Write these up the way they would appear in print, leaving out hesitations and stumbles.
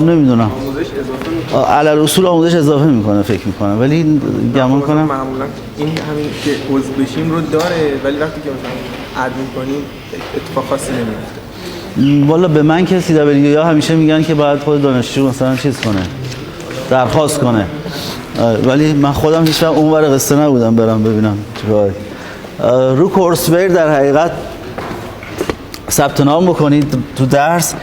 نمیدونم آموزش اضافه میکنه. علل اصول آموزش اضافه میکنه فکر میکنم، ولی گمان کنم معمولا این همین که عضو بشیم رو داره، ولی وقتی که مثلا اد میکنیم اتفاق خاصی نمیفته. والا به من کسی یا همیشه میگن که باید خود دانشجو مثلا چیز کنه، درخواست کنه، ولی من خودم هیچ وقت اونور قصه نبودم برم ببینم چیکار. رو کورسویر در حقیقت ثبت نام بکنید تو درس،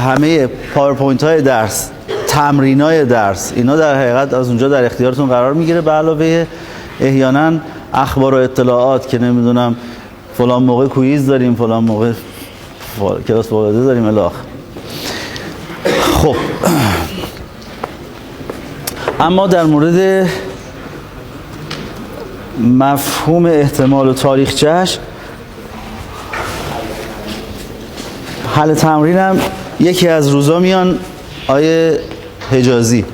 همه پاورپوینت های درس، تمرین های درس، اینا در حقیقت از اونجا در اختیارتون قرار میگیره، به علاوه احیانا اخبار و اطلاعات که نمیدونم فلان موقع کویز داریم، فلان موقع کلاس فوق‌العاده داریم الاخ. خب اما در مورد مفهوم احتمال و تاریخچه‌اش، حل تمرینم یکی از روزا میان آیه حجازی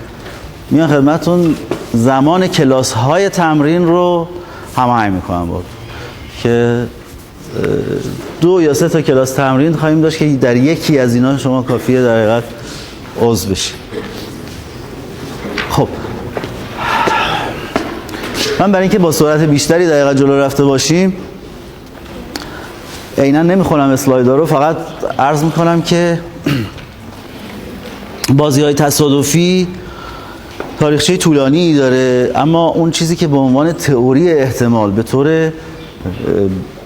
میان خدمتون زمان کلاس های تمرین رو هماهنگ میکنم با که 2 یا 3 تا کلاس تمرین خواهیم داشت که در یکی از اینا شما کافیه در حقیقت عضو بشید. خب من برای اینکه با سرعت بیشتری در حقیقت جلو رفته باشیم عیناً نمیخونم اسلایدها رو، فقط عرض میکنم که بازی‌های تصادفی تاریخچه طولانی داره، اما اون چیزی که به عنوان تئوری احتمال به طور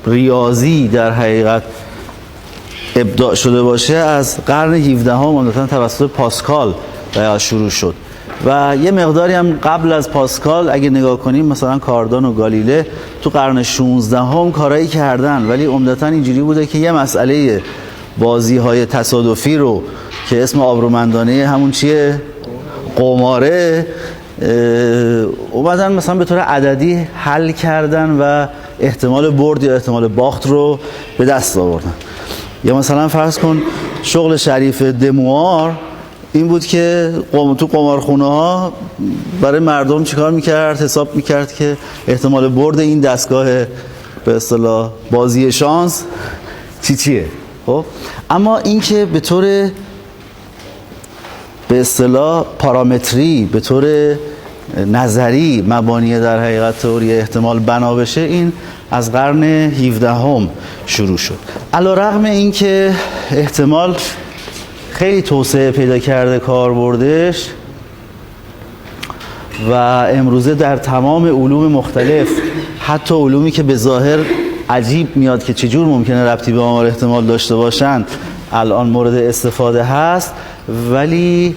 ریاضی در حقیقت ابداع شده باشه از قرن 17 عمدتاً توسط پاسکال شروع شد و یه مقداری هم قبل از پاسکال اگه نگاه کنیم مثلا کاردان و گالیله تو قرن 16 کارایی کردن، ولی عمدتاً اینجوری بوده که یه مسئله بازی‌های تصادفی رو که اسم آبرومندانه همون چیه؟ قماره، اومدن مثلا به طور عددی حل کردن و احتمال برد یا احتمال باخت رو به دست آوردن. یا مثلا فرض کن شغل شریف دموار این بود که تو قمارخونه ها برای مردم چیکار میکرد؟ حساب میکرد که احتمال برد این دستگاه به اصطلاح بازی شانس چیه. خب اما این که به طور به اصطلاح پارامتری، به طور نظری مبانی در حقیقت تئوری احتمال بنا بشه، این از قرن 17 شروع شد. علی‌رغم این که احتمال خیلی توسعه پیدا کرده کاربردش و امروزه در تمام علوم مختلف، حتی علومی که به ظاهر عجیب میاد که چجور ممکنه ربطی به آمار احتمال داشته باشن الان مورد استفاده هست، ولی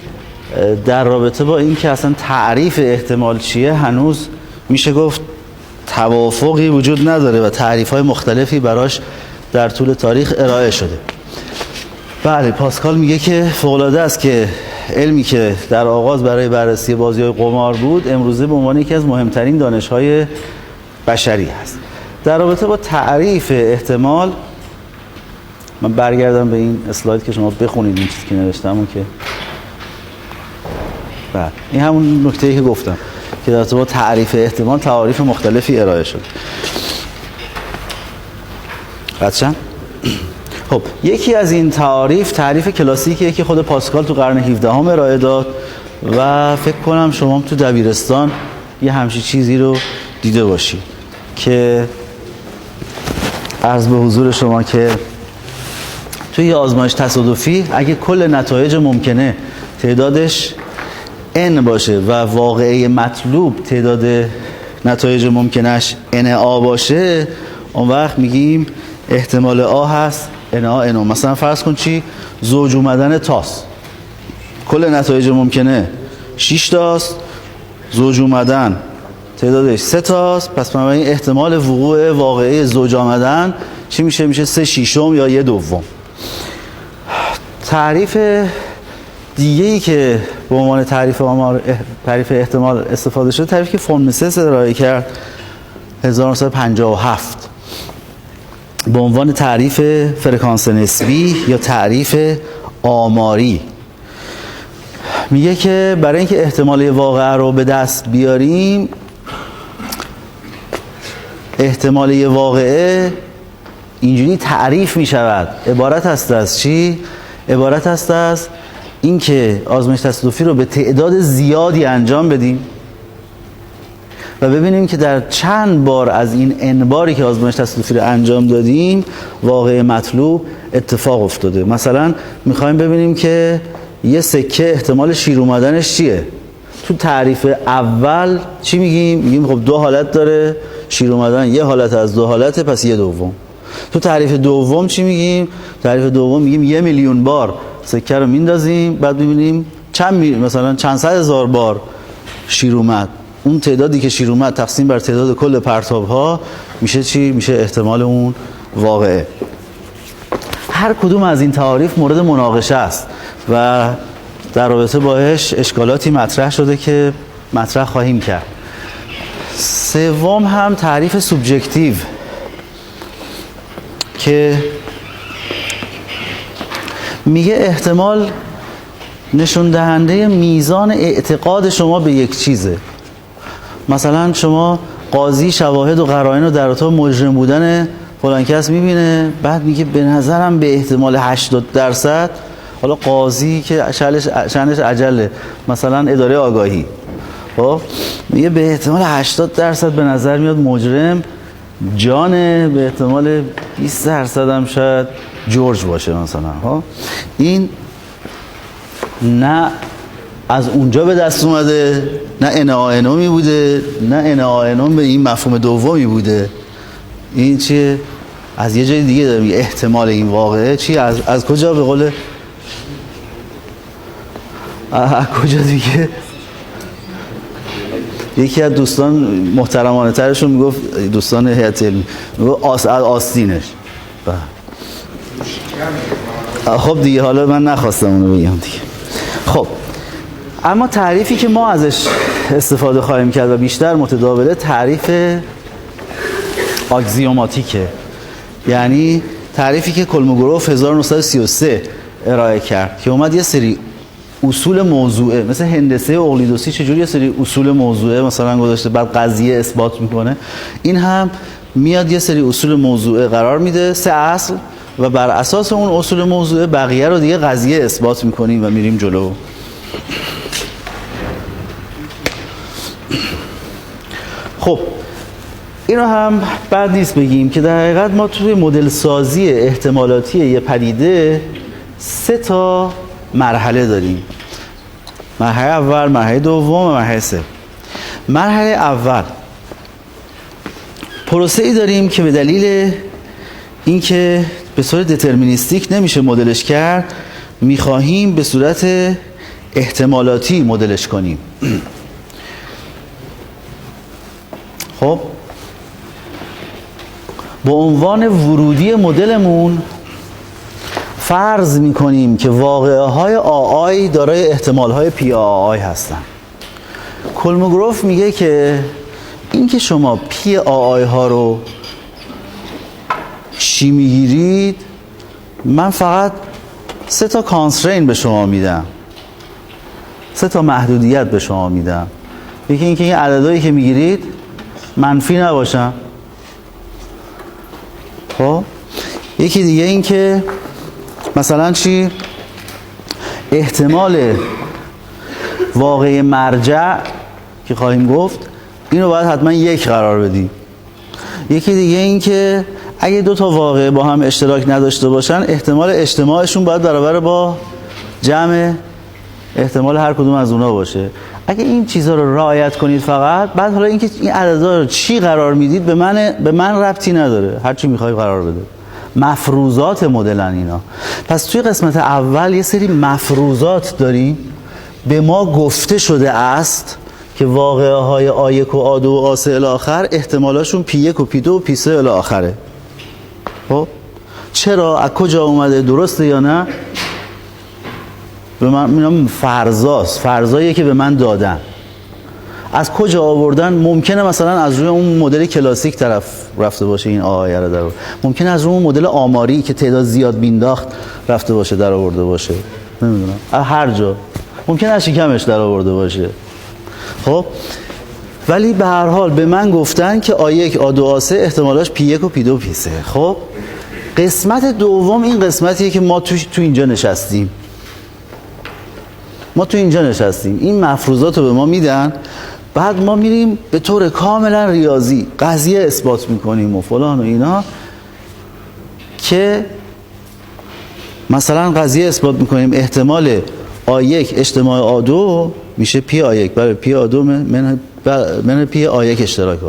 در رابطه با این که اصلا تعریف احتمال چیه هنوز میشه گفت توافقی وجود نداره و تعریف‌های مختلفی براش در طول تاریخ ارائه شده. بله، پاسکال میگه که فوق‌العاده است که علمی که در آغاز برای بررسی بازی‌های قمار بود امروزه به عنوان یکی از مهمترین دانش‌های بشری هست. در رابطه با تعریف احتمال من برگردم به این اسلاید که شما بخونید این چیزی که نوشتم اون که بله این همون نکته‌ای که گفتم که در رابطه با تعریف احتمال تعاریف مختلفی ارائه شد. قطعاً خب یکی از این تعریف کلاسیکیه که خود پاسکال تو قرن 17 ارائه داد و فکر کنم شما تو دبیرستان یه همچین چیزی رو دیده باشید که عرض به حضور شما که توی یه آزمایش تصادفی اگه کل نتایج ممکنه تعدادش n باشه و واقعه مطلوب تعداد نتایج ممکنش n a باشه، اون وقت میگیم احتمال a هست n a n o. مثلا فرض کن چی؟ زوج اومدن تاست، کل نتایج ممکنه 6 تاست، زوج اومدن تعدادش 3 تاست، پس بنابراین احتمال وقوع واقعه زوج آمدن چی میشه؟ میشه 3/6 یا 1/2. تعریف دیگه‌ای که به عنوان تعریف احتمال استفاده شده، تعریفی که فون میسس ارائه کرد 1957 به عنوان تعریف فرکانس نسبی یا تعریف آماری. میگه که برای اینکه احتمال واقعه رو به دست بیاریم، احتمال واقعه اینجوری تعریف می شود، عبارت هست از چی؟ عبارت هست از اینکه آزمایش تصادفی رو به تعداد زیادی انجام بدیم و ببینیم که در چند بار از این n باری که آزمایش تصادفی رو انجام دادیم واقع مطلوب اتفاق افتاده. مثلا میخوایم ببینیم که یه سکه احتمال شیر اومدنش چیه. تو تعریف اول چی میگیم؟ میگیم خب دو حالت داره، شیر اومدن یه حالت از دو حالته، پس یه دوم. تو تعریف دوم چی میگیم؟ تعریف دوم میگیم 1,000,000 بار سکه رو میندازیم، بعد ببینیم مثلا چند صد هزار بار شیر اومد. اون تعدادی که شیر اومد تقسیم بر تعداد کل پرتاب ها میشه چی؟ میشه احتمال اون واقعه. هر کدوم از این تعاریف مورد مناقشه است و در رابطه باهاش اشکالاتی مطرح شده که مطرح خواهیم کرد. سوم هم تعریف سوبژکتیو که میگه احتمال نشون دهنده میزان اعتقاد شما به یک چیزه. مثلا شما قاضی شواهد و قرائن رو در رابطه با مجرم بودن فلان کس میبینه، بعد میگه به نظرم به احتمال 80%، حالا قاضی که شأنش عجله، مثلا اداره آگاهی، خب میگه به احتمال 80% به نظر میاد مجرم جانه، به احتمال 20% هم شاید جورج باشه مثلا. ها این نه از اونجا به دست اومده، نه انعانومی بوده، نه انعانوم به این مفهوم دومی بوده. این چیه؟ از یه جای دیگه داره میگه احتمال این واقعه چی؟ از کجا؟ به قول از کجا دیگه؟ یکی از دوستان محترمانه ترشون میگفت، دوستان هیئت علمی میگفت آستینش. خب دیگه حالا من نخواستم اونو بگم دیگه. خب اما تعریفی که ما ازش استفاده خواهیم کرد و بیشتر متداوله تعریف آکسیوماتیکه، یعنی تعریفی که کولموگروف 1933 ارائه کرد که اومد یه سری اصول موضوعه، مثل هندسه اقلیدوسی چجوری یه سری اصول موضوعه مثلا گذاشته بعد قضیه اثبات میکنه، این هم میاد یه سری اصول موضوعه قرار میده، 3 اصل، و بر اساس اون اصول موضوعه بقیه رو دیگه قضیه اثبات میکنیم و میریم جلو. خب اینو هم بد نیست بگیم که در حقیقت ما توی مدل سازی احتمالاتی یه پدیده 3 تا مرحله داریم. مرحله اول، مرحله دوم و مرحله سه. مرحله اول پروسه ای داریم که به دلیل اینکه به صورت دترمینیستیک نمیشه مدلش کرد، میخواهیم به صورت احتمالاتی مدلش کنیم. خب با عنوان ورودی مدلمون فرض میکنیم که واقعه های آی دارای احتمال های پی آی هستن. کولموگروف میگه که اینکه شما پی آی ها رو چی میگیرید، من فقط 3 تا کانسترین به شما میدم، 3 تا محدودیت به شما میدم. یکی اینکه این عددهایی که میگیرید منفی نباشن. خب یکی دیگه این که مثلا چی؟ احتمال واقعی مرجع که خواهیم گفت اینو باید حتما 1 قرار بدیم. یکی دیگه این که اگه 2 تا واقعه با هم اشتراک نداشته باشن، احتمال اجتماعشون باید برابر با جمع احتمال هر کدوم از اونا باشه. اگه این چیزها رو رعایت کنید فقط، بعد حالا اینکه این عددا رو چی قرار میدید به من ربطی نداره، هر چی میخوای قرار بده. مفروضات مدلن اینا. پس توی قسمت اول یه سری مفروضات داریم، به ما گفته شده است که واقعه های آ1 و آ2 و آ3 الی آخر احتمالاشون پی1 و پی2 و پی3 الی آخره. خب چرا؟ از کجا اومده؟ درسته یا نه؟ به من میگم فرضاییه که به من دادن. از کجا آوردن؟ ممکنه مثلا از روی اون مدل کلاسیک طرف رفته باشه این آیه رو در آورد. ممکنه از روی اون مدل آماری که تعداد زیاد بینداخت رفته باشه در آورده باشه. نمیدونم. هر جا. ممکنه از شکمش در آورده باشه. خب ولی به هر حال به من گفتن که آ1 آ2 آ3 احتمالاش پی1 و پی2 و پی3. خب قسمت دوم این قسمتیه که ما تو اینجا نشستیم. ما تو اینجا نشستیم، این مفروضات رو به ما میدن، بعد ما میریم به طور کاملا ریاضی قضیه اثبات میکنیم و فلان و اینا، که مثلا قضیه اثبات میکنیم احتمال آ1 اجتماع آ2 میشه پی آ1 برای پی آ2 من پی آ1 اشتراک آ2.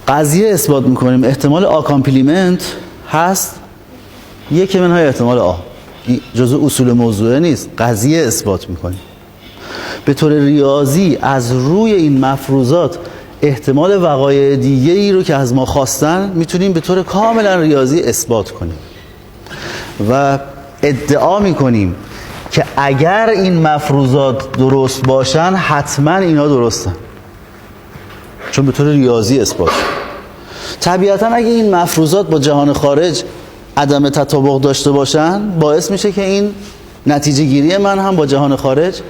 قضیه اثبات میکنیم احتمال آ کامپلیمنت هست 1 منهای احتمال آ. جزء اصول موضوعه نیست، قضیه اثبات میکنیم به طور ریاضی از روی این مفروضات احتمال وقایع دیگه ای رو که از ما خواستن میتونیم به طور کاملا ریاضی اثبات کنیم و ادعا میکنیم که اگر این مفروضات درست باشن حتما اینا درستن، چون به طور ریاضی اثبات. طبیعتا اگه این مفروضات با جهان خارج عدم تطابق داشته باشن باعث میشه که این نتیجه گیری من هم با جهان خارج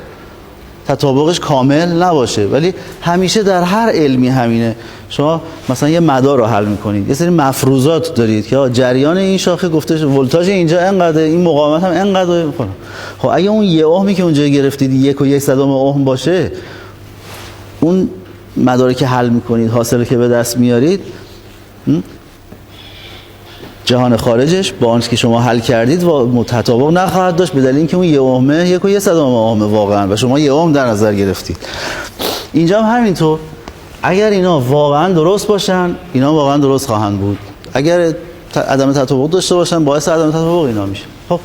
تطابقش کامل نباشه. ولی همیشه در هر علمی همینه، شما مثلا یه مدار رو حل میکنید، یه سری مفروضات دارید که جریان این شاخه گفته ولتاژ اینجا انقدر، این مقاومت هم انقدر. خب اگه اون یه ohمی که اونجا گرفتید 1 و 1/100 ohm باشه، اون مداری که حل میکنید، حاصلی که به دست میارید، جهان خارجش با آنچه که شما حل کردید و تطابق نخواهد داشت، به دلیل اینکه اون یه ohمه 1 و 1/100 ohm واقعا و شما یه ohm در نظر گرفتید. اینجا هم همینطور، اگر اینا واقعا درست باشن اینا واقعا درست خواهند بود، اگر عدم تطابق داشته باشن باعث عدم تطابق اینا میشه. خب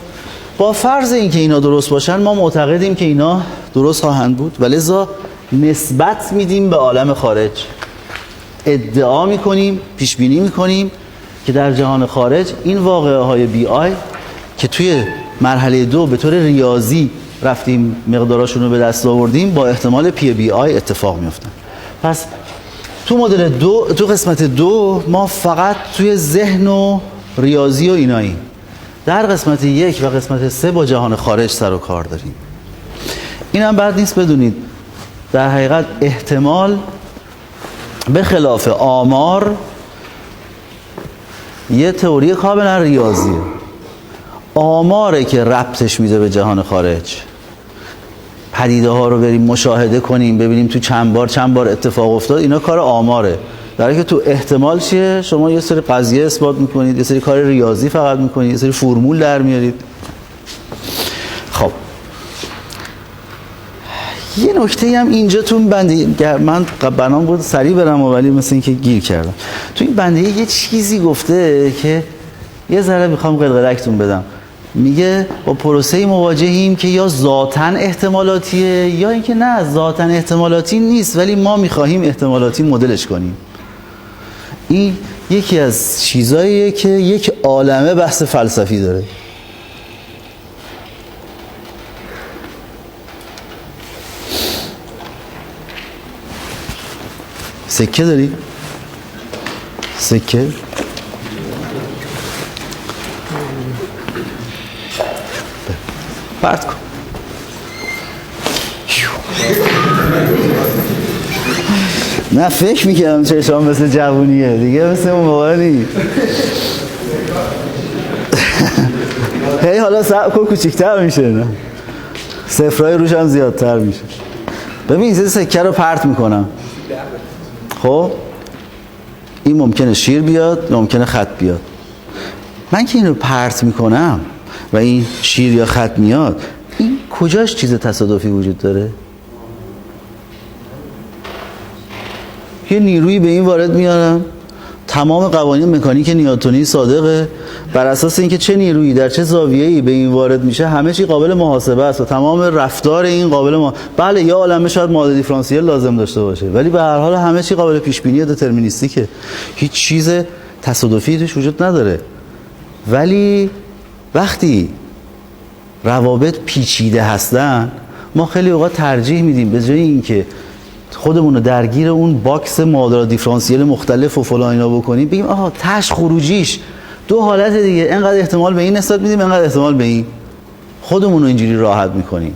با فرض اینکه اینا درست باشن ما معتقدیم که اینا درست خواهند بود و لذا نسبت میدیم به عالم خارج، ادعا میکنیم، پیش بینی میکنیم که در جهان خارج این واقعه های بی آی که توی مرحله 2 به طور ریاضی رفتیم مقداراشون رو به دست آوردیم با احتمال پی بی آی اتفاق میفتن. پس تو مدل 2 تو قسمت 2 ما فقط توی ذهن و ریاضی و ایناییم، در قسمت 1 و قسمت 3 با جهان خارج سر و کار داریم. این هم بد نیست بدونید در حقیقت احتمال به خلاف آمار یه تئوری کاملا ریاضیه. آماره که ربطش میده به جهان خارج، پدیده ها رو بریم مشاهده کنیم ببینیم تو چند بار اتفاق افتاد، اینا کار آماره. در حالی که تو احتمال چیه؟ شما یه سری قضیه اثبات میکنید، یه سری کار ریاضی فقط میکنید، یه سری فرمول در میارید. خب یه نکته هم اینجا تو بنده، من بنام بود سریع برم ولی مثل اینکه گیر کردم. تو این بنده یه چیزی گفته که یه ذره میخوام قلقلکتون بدم. میگه با پروسه مواجهیم که یا ذاتاً احتمالاتیه یا اینکه نه ذاتاً احتمالاتی نیست ولی ما میخواهیم احتمالاتی مدلش کنیم. این یکی از چیزاییه که یک عالمه بحث فلسفی داره. سکه داری؟ سکه؟ پرت کن. نه فکر میکردم چشام مثل جوونیه دیگه، مثل اون موقع نیست. هی حالا صبر کن کوچیک‌تر میشه، نه صفرهای روش هم زیادتر میشه. ببین این سکه رو پرت میکنم، خب این ممکنه شیر بیاد، ممکنه خط بیاد. من که این رو پرت میکنم و این شیر یا خط میاد، این کجاش چیز تصادفی وجود داره؟ یه نیرویی به این وارد میارم، تمام قوانین مکانیک نیوتنی صادقه، بر اساس اینکه چه نیرویی در چه زاویه‌ای به این وارد میشه همه چی قابل محاسبه است و تمام رفتار این قابل بله یه عالمه شاید معادله دیفرانسیل لازم داشته باشه ولی به هر حال همه چی قابل پیش بینی دترمینیستیکه، هیچ چیز تصادفی توش وجود نداره. ولی وقتی روابط پیچیده هستن ما خیلی اوقات ترجیح میدیم به جای اینکه خودمون رو درگیر اون باکس معادلات دیفرانسیل مختلف و فلان اینا بکنیم بگیم آها تش خروجیش دو حالت دیگه، اینقدر احتمال به این نسبت میدیم اینقدر احتمال به این، خودمون رو اینجوری راحت میکنیم.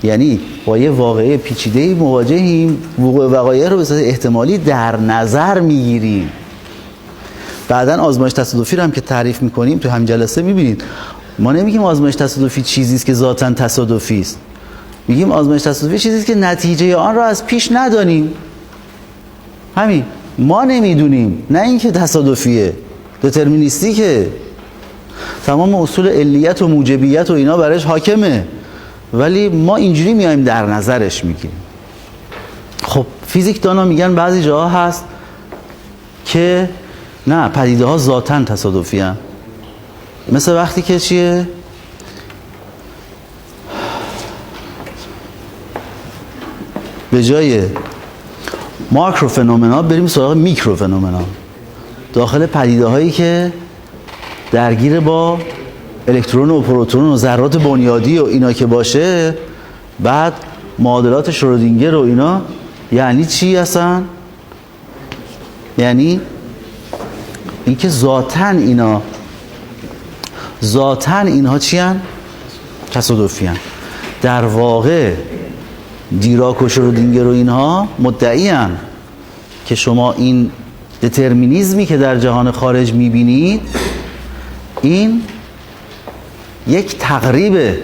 یعنی با یه واقعه پیچیده‌ای مواجهیم، وقوع وقایع رو به صورت احتمالی در نظر میگیریم بعدن آزمایش تصادفی رو هم که تعریف میکنیم تو همین جلسه میبینید ما نمیگیم آزمایش تصادفی چیزی است که ذاتاً تصادفی است، میگیم آزمایش تصادفی چیزی است که نتیجه آن را از پیش ندانیم. همین، ما نمیدونیم، نه اینکه تصادفیه، دترمینیستیکه. تمام اصول علیت و موجبیت و اینا برایش حاکمه، ولی ما اینجوری میایم در نظرش میگیریم. خب فیزیک دانا میگن بعضی جاها هست که نه، پدیده ها ذاتاً تصادفی هستند. مثل وقتی که چیه؟ به جای ماکرو فنومنا بریم سراغ میکرو فنومنا، داخل پدیده هایی که درگیر با الکترون و پروتون و ذرات بنیادی و اینا که باشه، بعد معادلات شرودینگر و اینا. یعنی چی هستن؟ یعنی اینکه ذاتاً اینها چی هن؟ تصادفی هن. در واقع دیراک و شرودینگر و اینها مدعی هن که شما این دترمینیزمی که در جهان خارج میبینید این یک تقریبه،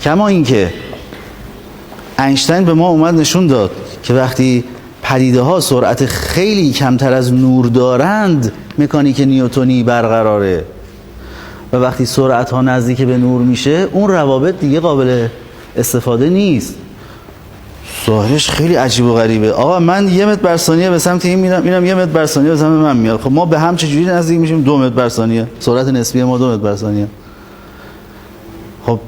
کما اینکه اینشتین به ما اومد نشون داد که وقتی پدیده ها سرعت خیلی کمتر از نور دارند مکانیک نیوتنی برقراره و وقتی سرعت ها نزدیک به نور میشه اون روابط دیگه قابل استفاده نیست. ظاهرش خیلی عجیب و غریبه. آقا من 1 متر بر ثانیه به سمت این میرم، اینم 1 متر بر ثانیه به سمت من میاد. خب ما به هم چجوری نزدیک میشیم؟ 2 متر بر ثانیه. سرعت نسبی ما 2 متر بر ثانیه. خب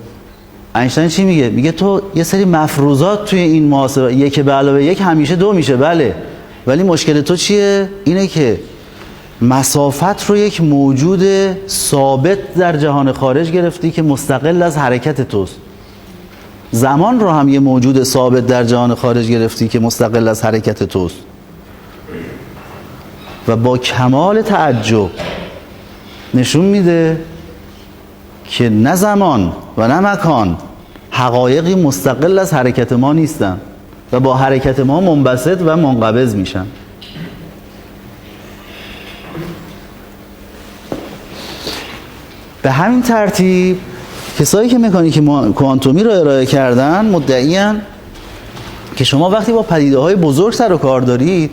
اینشتین چی میگه؟ میگه تو یه سری مفروضات توی این محاسبه 1 به علاوه 1 همیشه 2 میشه. بله، ولی مشکل تو چیه؟ اینه که مسافت رو یک موجود ثابت در جهان خارج گرفتی که مستقل از حرکت توست. زمان رو هم یه موجود ثابت در جهان خارج گرفتی که مستقل از حرکت توست. و با کمال تعجب نشون میده که نه زمان و نه مکان حقایقی مستقل از حرکت ما نیستن و با حرکت ما منبسط و منقبض میشن. به همین ترتیب کسایی که مکانیک کوانتومی رو ارائه کردن مدعیان که شما وقتی با پدیده های بزرگ سر و کار دارید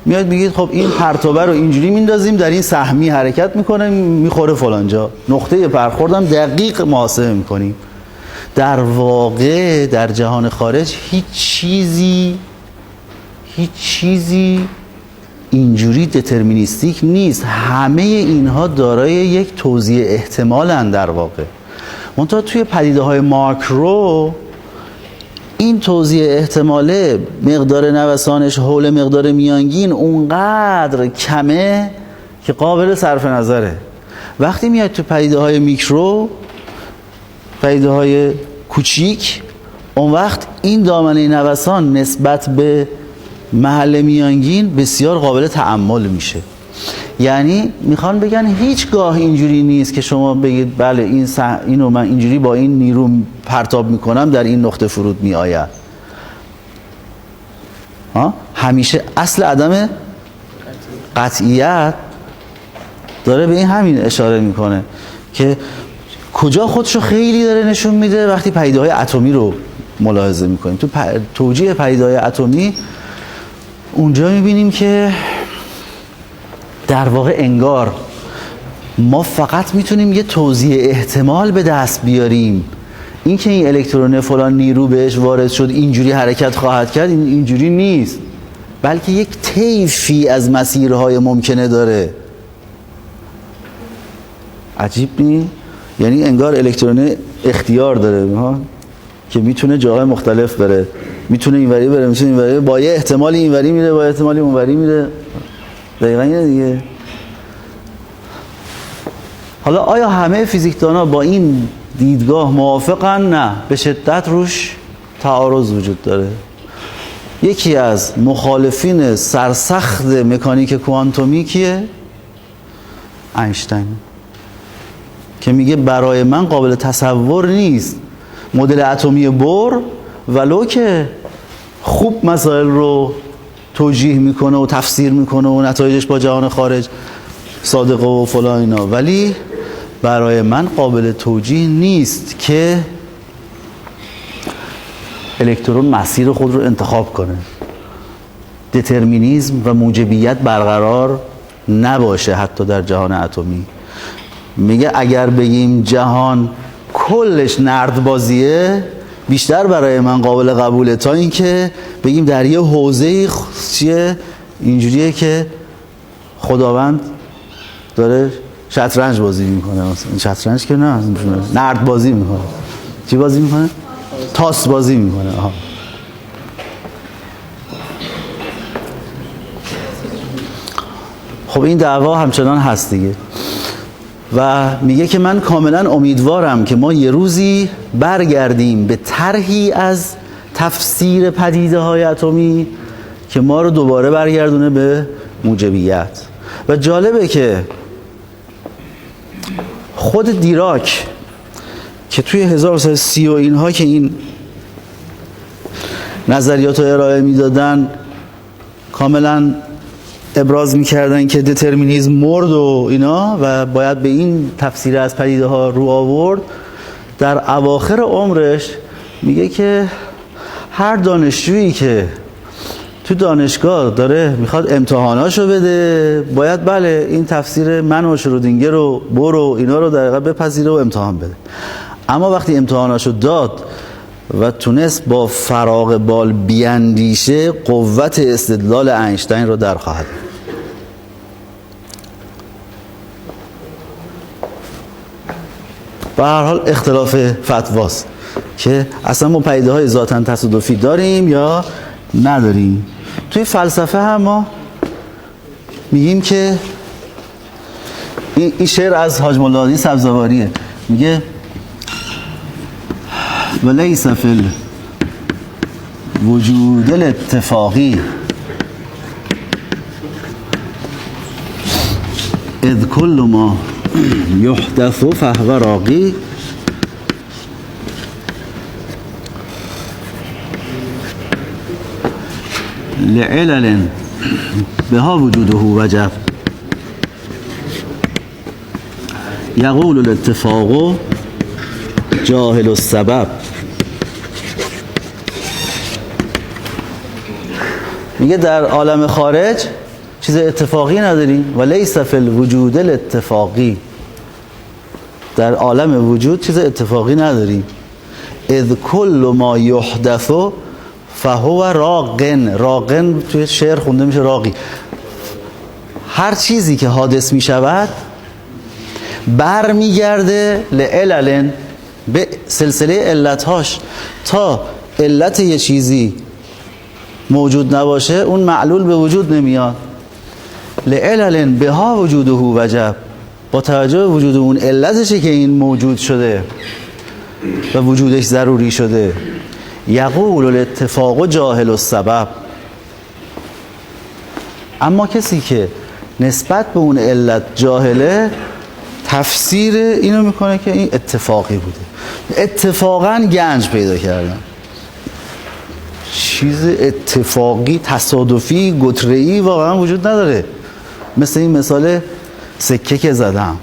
میاد میگید خب این پرتابه رو اینجوری میندازیم، در این سهمی حرکت میکنه، میخوره فلانجا، نقطه برخوردم دقیق محاسبه میکنیم. در واقع در جهان خارج هیچ چیزی اینجوری دترمینیستیک نیست. همه اینها دارای یک توزیع احتمالن در واقع. منتها توی پدیده های ماکرو این توزیع احتماله مقدار نوسانش حول مقدار میانگین اونقدر کمه که قابل صرف نظره. وقتی میاد تو پدیده های میکرو، پدیده های کوچیک، اون وقت این دامنه نوسان نسبت به محل میانگین بسیار قابل تأمل میشه. یعنی میخوان بگن هیچگاه اینجوری نیست که شما بگید بله اینو من اینجوری با این نیرو پرتاب میکنم در این نقطه فرود میآید. همیشه اصل عدم قطعیت داره به این همین اشاره میکنه که کجا خودشو خیلی داره نشون میده وقتی پدیده‌های اتمی رو ملاحظه میکنیم. تو توجیه پدیده‌های اتمی اونجا میبینیم که در واقع انگار ما فقط میتونیم یه توزیع احتمال به دست بیاریم. این که این الکترون فلان نیرو بهش وارد شد اینجوری حرکت خواهد کرد، اینجوری نیست، بلکه یک طیفی از مسیرهای ممکنه داره. عجیب نیست؟ یعنی انگار الکترون اختیار داره که میتونه جاهای مختلف بره، میتونه اینوری بره، میتونه اینوری، با یه احتمالی اینوری میره، با احتمالی اونوری میره. دقیقاً اینه دیگه. حالا آیا همه فیزیکدانا با این دیدگاه موافقن؟ نه، به شدت روش تعارض وجود داره. یکی از مخالفین سرسخت مکانیک کوانتومی کیه؟ اینشتین، که میگه برای من قابل تصور نیست مدل اتمی بور ولو که خوب مسائل رو توجیه میکنه و تفسیر میکنه و نتایجش با جهان خارج صادقه و فلان اینا، ولی برای من قابل توجیه نیست که الکترون مسیر خود رو انتخاب کنه، دترمینیسم و موجبیت برقرار نباشه حتی در جهان اتمی. میگه اگر بگیم جهان کلش نردبازیه بیشتر برای من قابل قبوله تا اینکه بگیم در یه حوزه چیه اینجوریه که خداوند داره شطرنج بازی میکنه. مثلا شطرنج که نه، نرد بازی میکنه. چی بازی میکنه؟ تاس بازی میکنه. آها. خب این دعوا همچنان هست دیگه و میگه که من کاملا امیدوارم که ما یه روزی برگردیم به طرحی از تفسیر پدیده های اتمی که ما رو دوباره برگردونه به موجبیت. و جالبه که خود دیراک که توی 1930 و اینها که این نظریات رو ارائه میدادن کاملا ابراز میکردن که دترمینیسم مرد و اینا و باید به این تفسیر از پدیده ها رو آورد، در اواخر عمرش میگه که هر دانشجویی که تو دانشگاه داره میخواد امتحاناشو بده باید بله این تفسیر من و شرودینگر و بور و اینا رو دقیقا بپذیره و امتحان بده. اما وقتی امتحاناشو داد و تونست با فراغ بال بیاندیشه قوت استدلال اینشتین رو در خواهد. به هر حال اختلاف فتواست که اصلا ما پدیده های ذاتاً تصادفی داریم یا نداریم. توی فلسفه هم ما میگیم که این شعر از حاج مولا سبزواریه، میگه ولیس فی الوجود الاتفاقی اذ کل ما یحدث فهو راقی لعلل بها وجوده وجب یقول الاتفاق جاهل السبب. میگه در عالم خارج چیز اتفاقی نداریم و لیس فی الوجود الاتفاقی، در عالم وجود چیز اتفاقی نداریم. اذ کل ما یحدث فهو راقن، راقن توی شعر خونده میشه راقی، هر چیزی که حادث میشود بر میگرده لعلل به سلسله علتهاش، تا علت یه چیزی موجود نباشه اون معلول به وجود نمیاد. لعلل بها وجوده وجب، با توجه به وجود اون علتشه که این موجود شده و وجودش ضروری شده. یقول الاتفاق جاهل السبب، اما کسی که نسبت به اون علت جاهله تفسیر اینو میکنه که این اتفاقی بوده، اتفاقا گنج پیدا کردن. چیز اتفاقی تصادفی گتره‌ای واقعا وجود نداره، مثل این مثال سکه که زدم.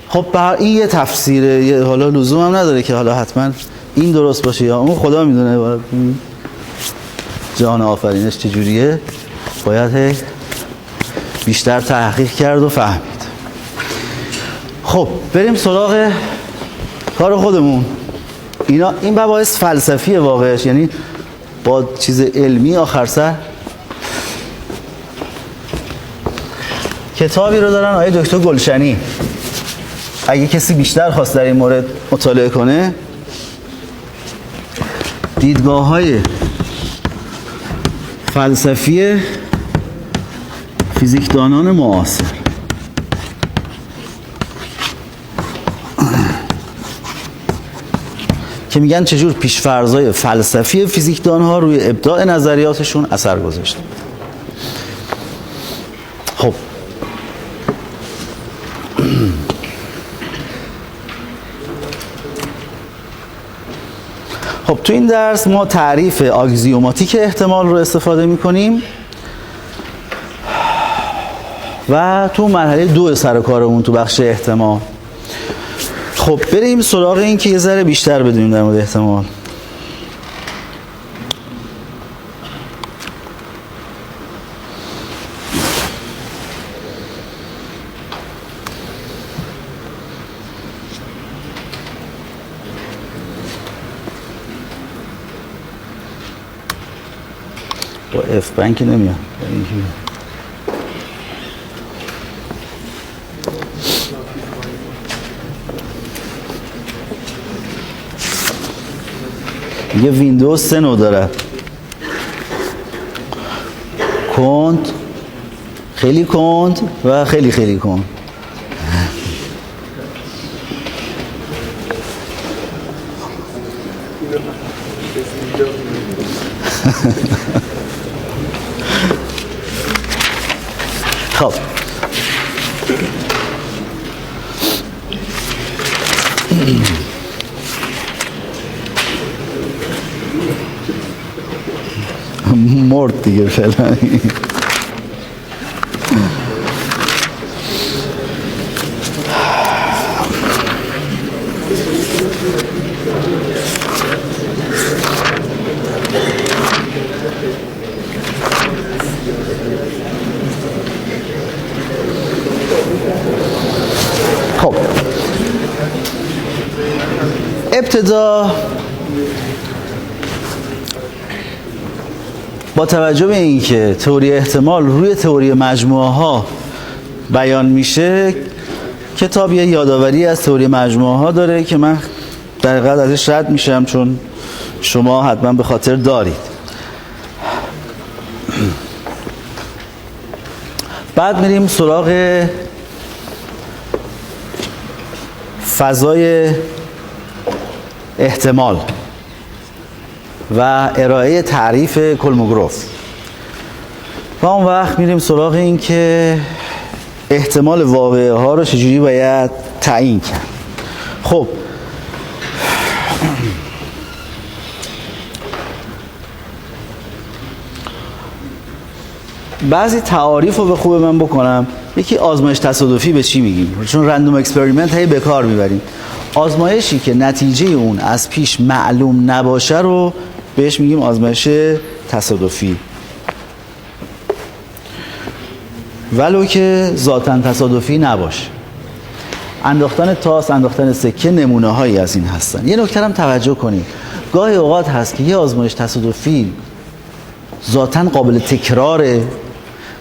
خب این یه تفسیره، حالا لزوم هم نداره که حالا حتما این درست باشه یا اون، خدا میدونه جهان آفرینش چجوریه، باید بیشتر تحقیق کرد و فهمید. خب بریم سراغ کار خودمون. این مباحث فلسفیه واقعش، یعنی با چیز علمی آخر سر. کتابی رو دارن آقای دکتر گلشنی، اگه کسی بیشتر خواست در این مورد مطالعه کنه، دیدگاه‌های فلسفی فیزیکدانان معاصر. که میگن چجور پیش‌فرض‌های فلسفی فیزیکدان‌ها روی ابداع نظریاتشون اثر گذاشته. خب تو این درس ما تعریف آکسیوماتیک احتمال رو استفاده می‌کنیم و تو مرحله 2 سر کارمون تو بخش احتمال. خب بریم سراغ این که یه ذره بیشتر بدونیم در مورد احتمال. با اف بنک نمیاد. یه ویندوز 3 نوع داره، کند، خیلی کند و خیلی خیلی کند. خب مرد دیگه فعلا. خب ابتدا با توجه به اینکه تئوری احتمال روی تئوری مجموعه ها بیان میشه، کتاب یه یادآوری از تئوری مجموعه ها داره که من در حقیقت ازش رد میشم چون شما حتما به خاطر دارید. بعد میریم سراغ فضای احتمال و ارائه تعریف کولموگروف و اون وقت میریم سراغ این که احتمال واقعه ها رو چجوری باید تعیین کرد. خب بعضی تعاریف رو به خوب من بکنم. یکی آزمایش تصادفی به چی میگیم؟ چون رندوم اکسپریمنت هی به کار میبریم. آزمایشی که نتیجه اون از پیش معلوم نباشه رو بهش میگیم آزمایش تصادفی، ولو که ذاتاً تصادفی نباشه. انداختن تاس، انداختن سکه نمونه هایی از این هستن. یه نکته هم توجه کنید، گاهی اوقات هست که یه آزمایش تصادفی ذاتاً قابل تکراره،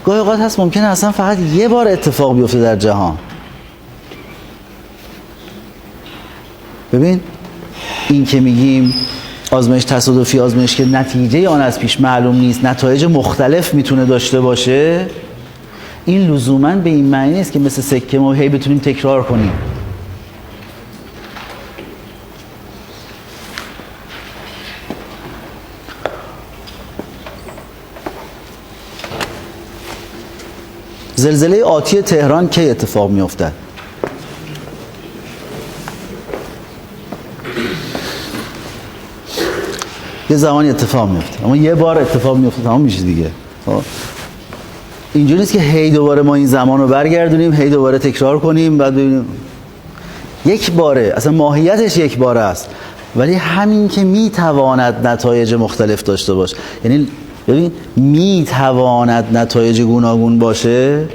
گاهی اوقات هست ممکنه اصلا فقط یه بار اتفاق بیفته در جهان. ببین این که میگیم آزمایش تصادفی، آزمایش که نتیجه آن از پیش معلوم نیست، نتایج مختلف میتونه داشته باشه، این لزوماً به این معنی نیست که مثل سکه ما هی بتونیم تکرار کنیم. زلزله آتی تهران کی اتفاق میافتد؟ یه زمانی اتفاق میفته، اما یه بار اتفاق میفته تمام میشه دیگه. اینجوری نیست که هی دوباره ما این زمان رو برگردونیم، هی دوباره تکرار کنیم بعد ببینیم. یک باره، اصلا ماهیتش یک باره است، ولی همین که میتواند نتایج مختلف داشته باشه، یعنی ببین میتواند نتایج گوناگون باشه،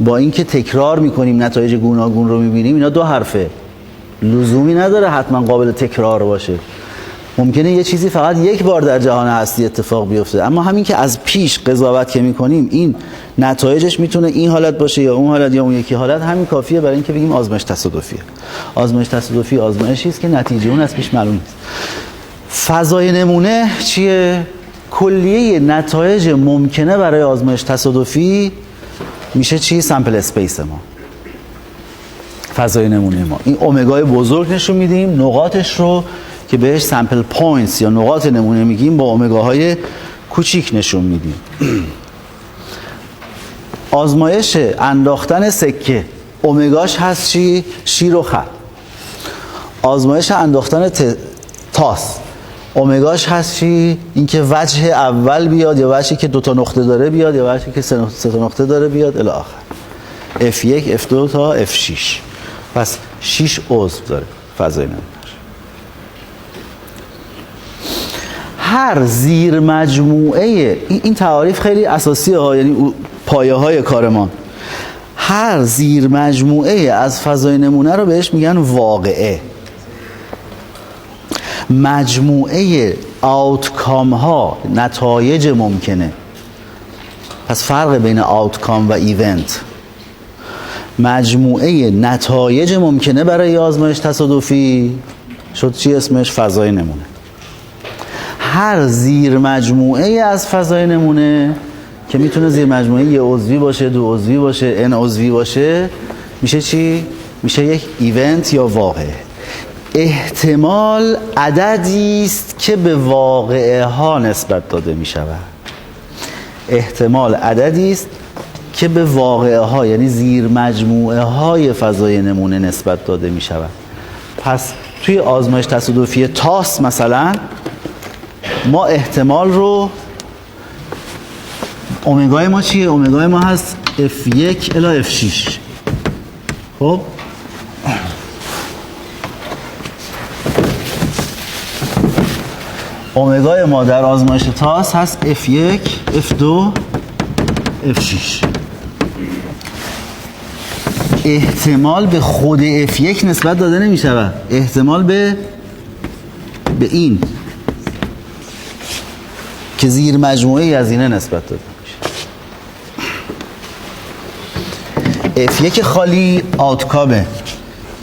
با اینکه تکرار میکنیم نتایج گوناگون رو میبینیم، اینا دو حرفه، لزومی نداره حتما قابل تکرار باشه. ممکنه یه چیزی فقط یک بار در جهان هستی اتفاق بیفته، اما همین که از پیش قضاوت که میکنیم این نتایجش میتونه این حالت باشه یا اون حالت یا اون یکی حالت، همین کافیه برای اینکه بگیم آزمایش تصادفیه. آزمایش تصادفی آزمایشی است که نتیجه اون از پیش معلوم نیست. فضای نمونه چیه؟ کلیه نتایج ممکنه برای آزمایش تصادفی میشه چی؟ سامپل اسپیس ما، فضای نمونه ما. این اومگای بزرگ نشون میدیم، نقاطش رو که بهش سامپل پوینتس یا نقاط نمونه میگیم با اومگاهای کوچیک نشون میدیم. آزمایش انداختن سکه اومگاش هست چی؟ شیر و خط. آزمایش انداختن تاس اومگاش هست چی؟ اینکه وجه اول بیاد یا وجهی که 2 تا نقطه داره بیاد یا وجهی که 3 تا نقطه داره بیاد الی آخر. F1 F2 تا F6. پس 6 عضو داره فضای نمونه. هر زیر مجموعه این تعاریف خیلی اساسیه ها، یعنی پایه های کارمان. هر زیر مجموعه از فضای نمونه رو بهش میگن واقعه. مجموعه آوتکام ها، نتایج ممکنه. پس فرق بین آوتکام و ایونت. مجموعه نتایج ممکنه برای آزمایش تصادفی شد چی اسمش؟ فضای نمونه. هر زیر مجموعه از فضای نمونه که میتونه زیر مجموعه یه عضوی باشه، دو عضوی باشه، n عضوی باشه، میشه چی؟ میشه یک ایونت یا واقعه. احتمال عددی است که به واقعه ها نسبت داده میشود. احتمال عددی است که به واقعه ها، یعنی زیر مجموعه های فضای نمونه نسبت داده میشود. پس توی آزمایش تصادفی تاس مثلا ما احتمال رو، اومگای ما چیه؟ اومگای ما هست F1 الی F6. خب اومگای ما در آزمایش تاس هست F1 F2 F6. احتمال به خود F1 نسبت داده نمی شود، احتمال به این که زیر مجموعه از اینه نسبت داده میشه. F1 خالی آوتکامه.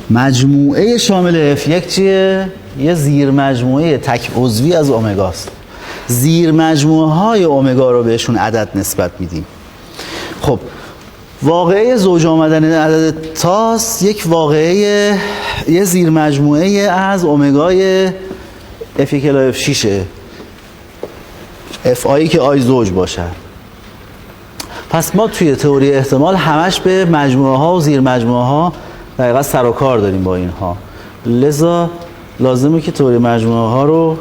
مجموعه شامل F1 چیه؟ یه زیر مجموعه تک عضوی از اومگاست. زیر مجموعه های اومگا رو بهشون عدد نسبت میدیم. خب واقعه زوج آمدن عدد تاس یک واقعه، یه زیر مجموعه از اومگای F1 الی F6 اف آیی که آی زوج باشه. پس ما توی تئوری احتمال همش به مجموعه ها و زیر مجموعه ها دقیقا سر و کار داریم با اینها، لذا لازمه که تئوری مجموعه ها رو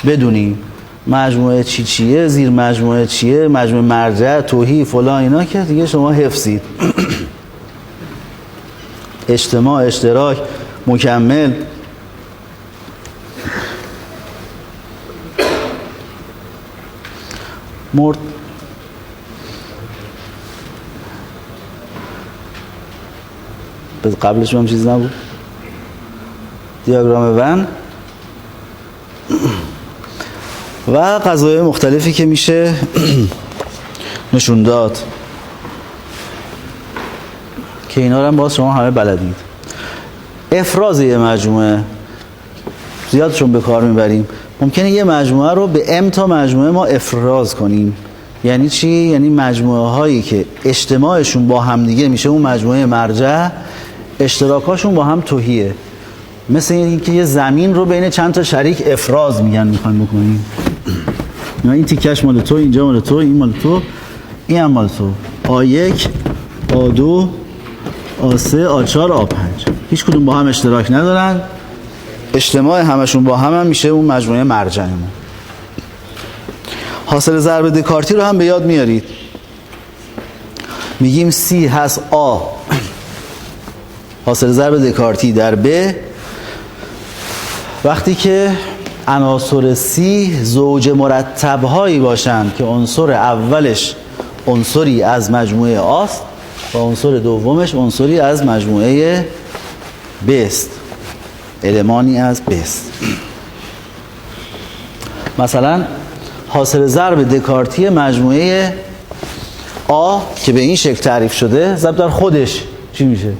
بدونیم. مجموعه چیه، زیر مجموعه چیه، مجموعه مرجع، توهی، فلان، اینا که دیگه شما حفظید. اجتماع، اشتراک، مکمل. مرد قبلش هم چیز نبود. دیاگرام ون و قضایای مختلفی که میشه نشون داد که اینا رو هم باز شما همه بلدید. افراز یه مجموعه زیادشون به کار میبریم. ممکنه یه مجموعه رو به ام تا مجموعه ما افراز کنیم. یعنی چی؟ یعنی مجموعه هایی که اجتماعشون با هم دیگه میشه اون مجموعه مرجع، اشتراکاشون با هم تهیه. مثل اینکه یه زمین رو بین چند تا شریک افراز میگن میخوایم بکنیم. این تیکش مال تو، اینجا مال تو، این مال تو، این هم مال تو. A1 A2 A3 A4 A5 هیچ کدوم با هم اشتراک ندارن، اجتماع همشون با هم میشه اون مجموعه مرجعمون. حاصل ضرب دکارتی رو هم به یاد میارید. میگیم C هست A حاصل ضرب دکارتی در B وقتی که عناصر C زوج مرتب هایی باشند که عنصر اولش عنصری از مجموعه A است و عنصر دومش عنصری از مجموعه B است، المانی از B است. مثلا حاصل ضرب دکارتی مجموعه A که به این شکل تعریف شده ضرب در خودش چی میشه؟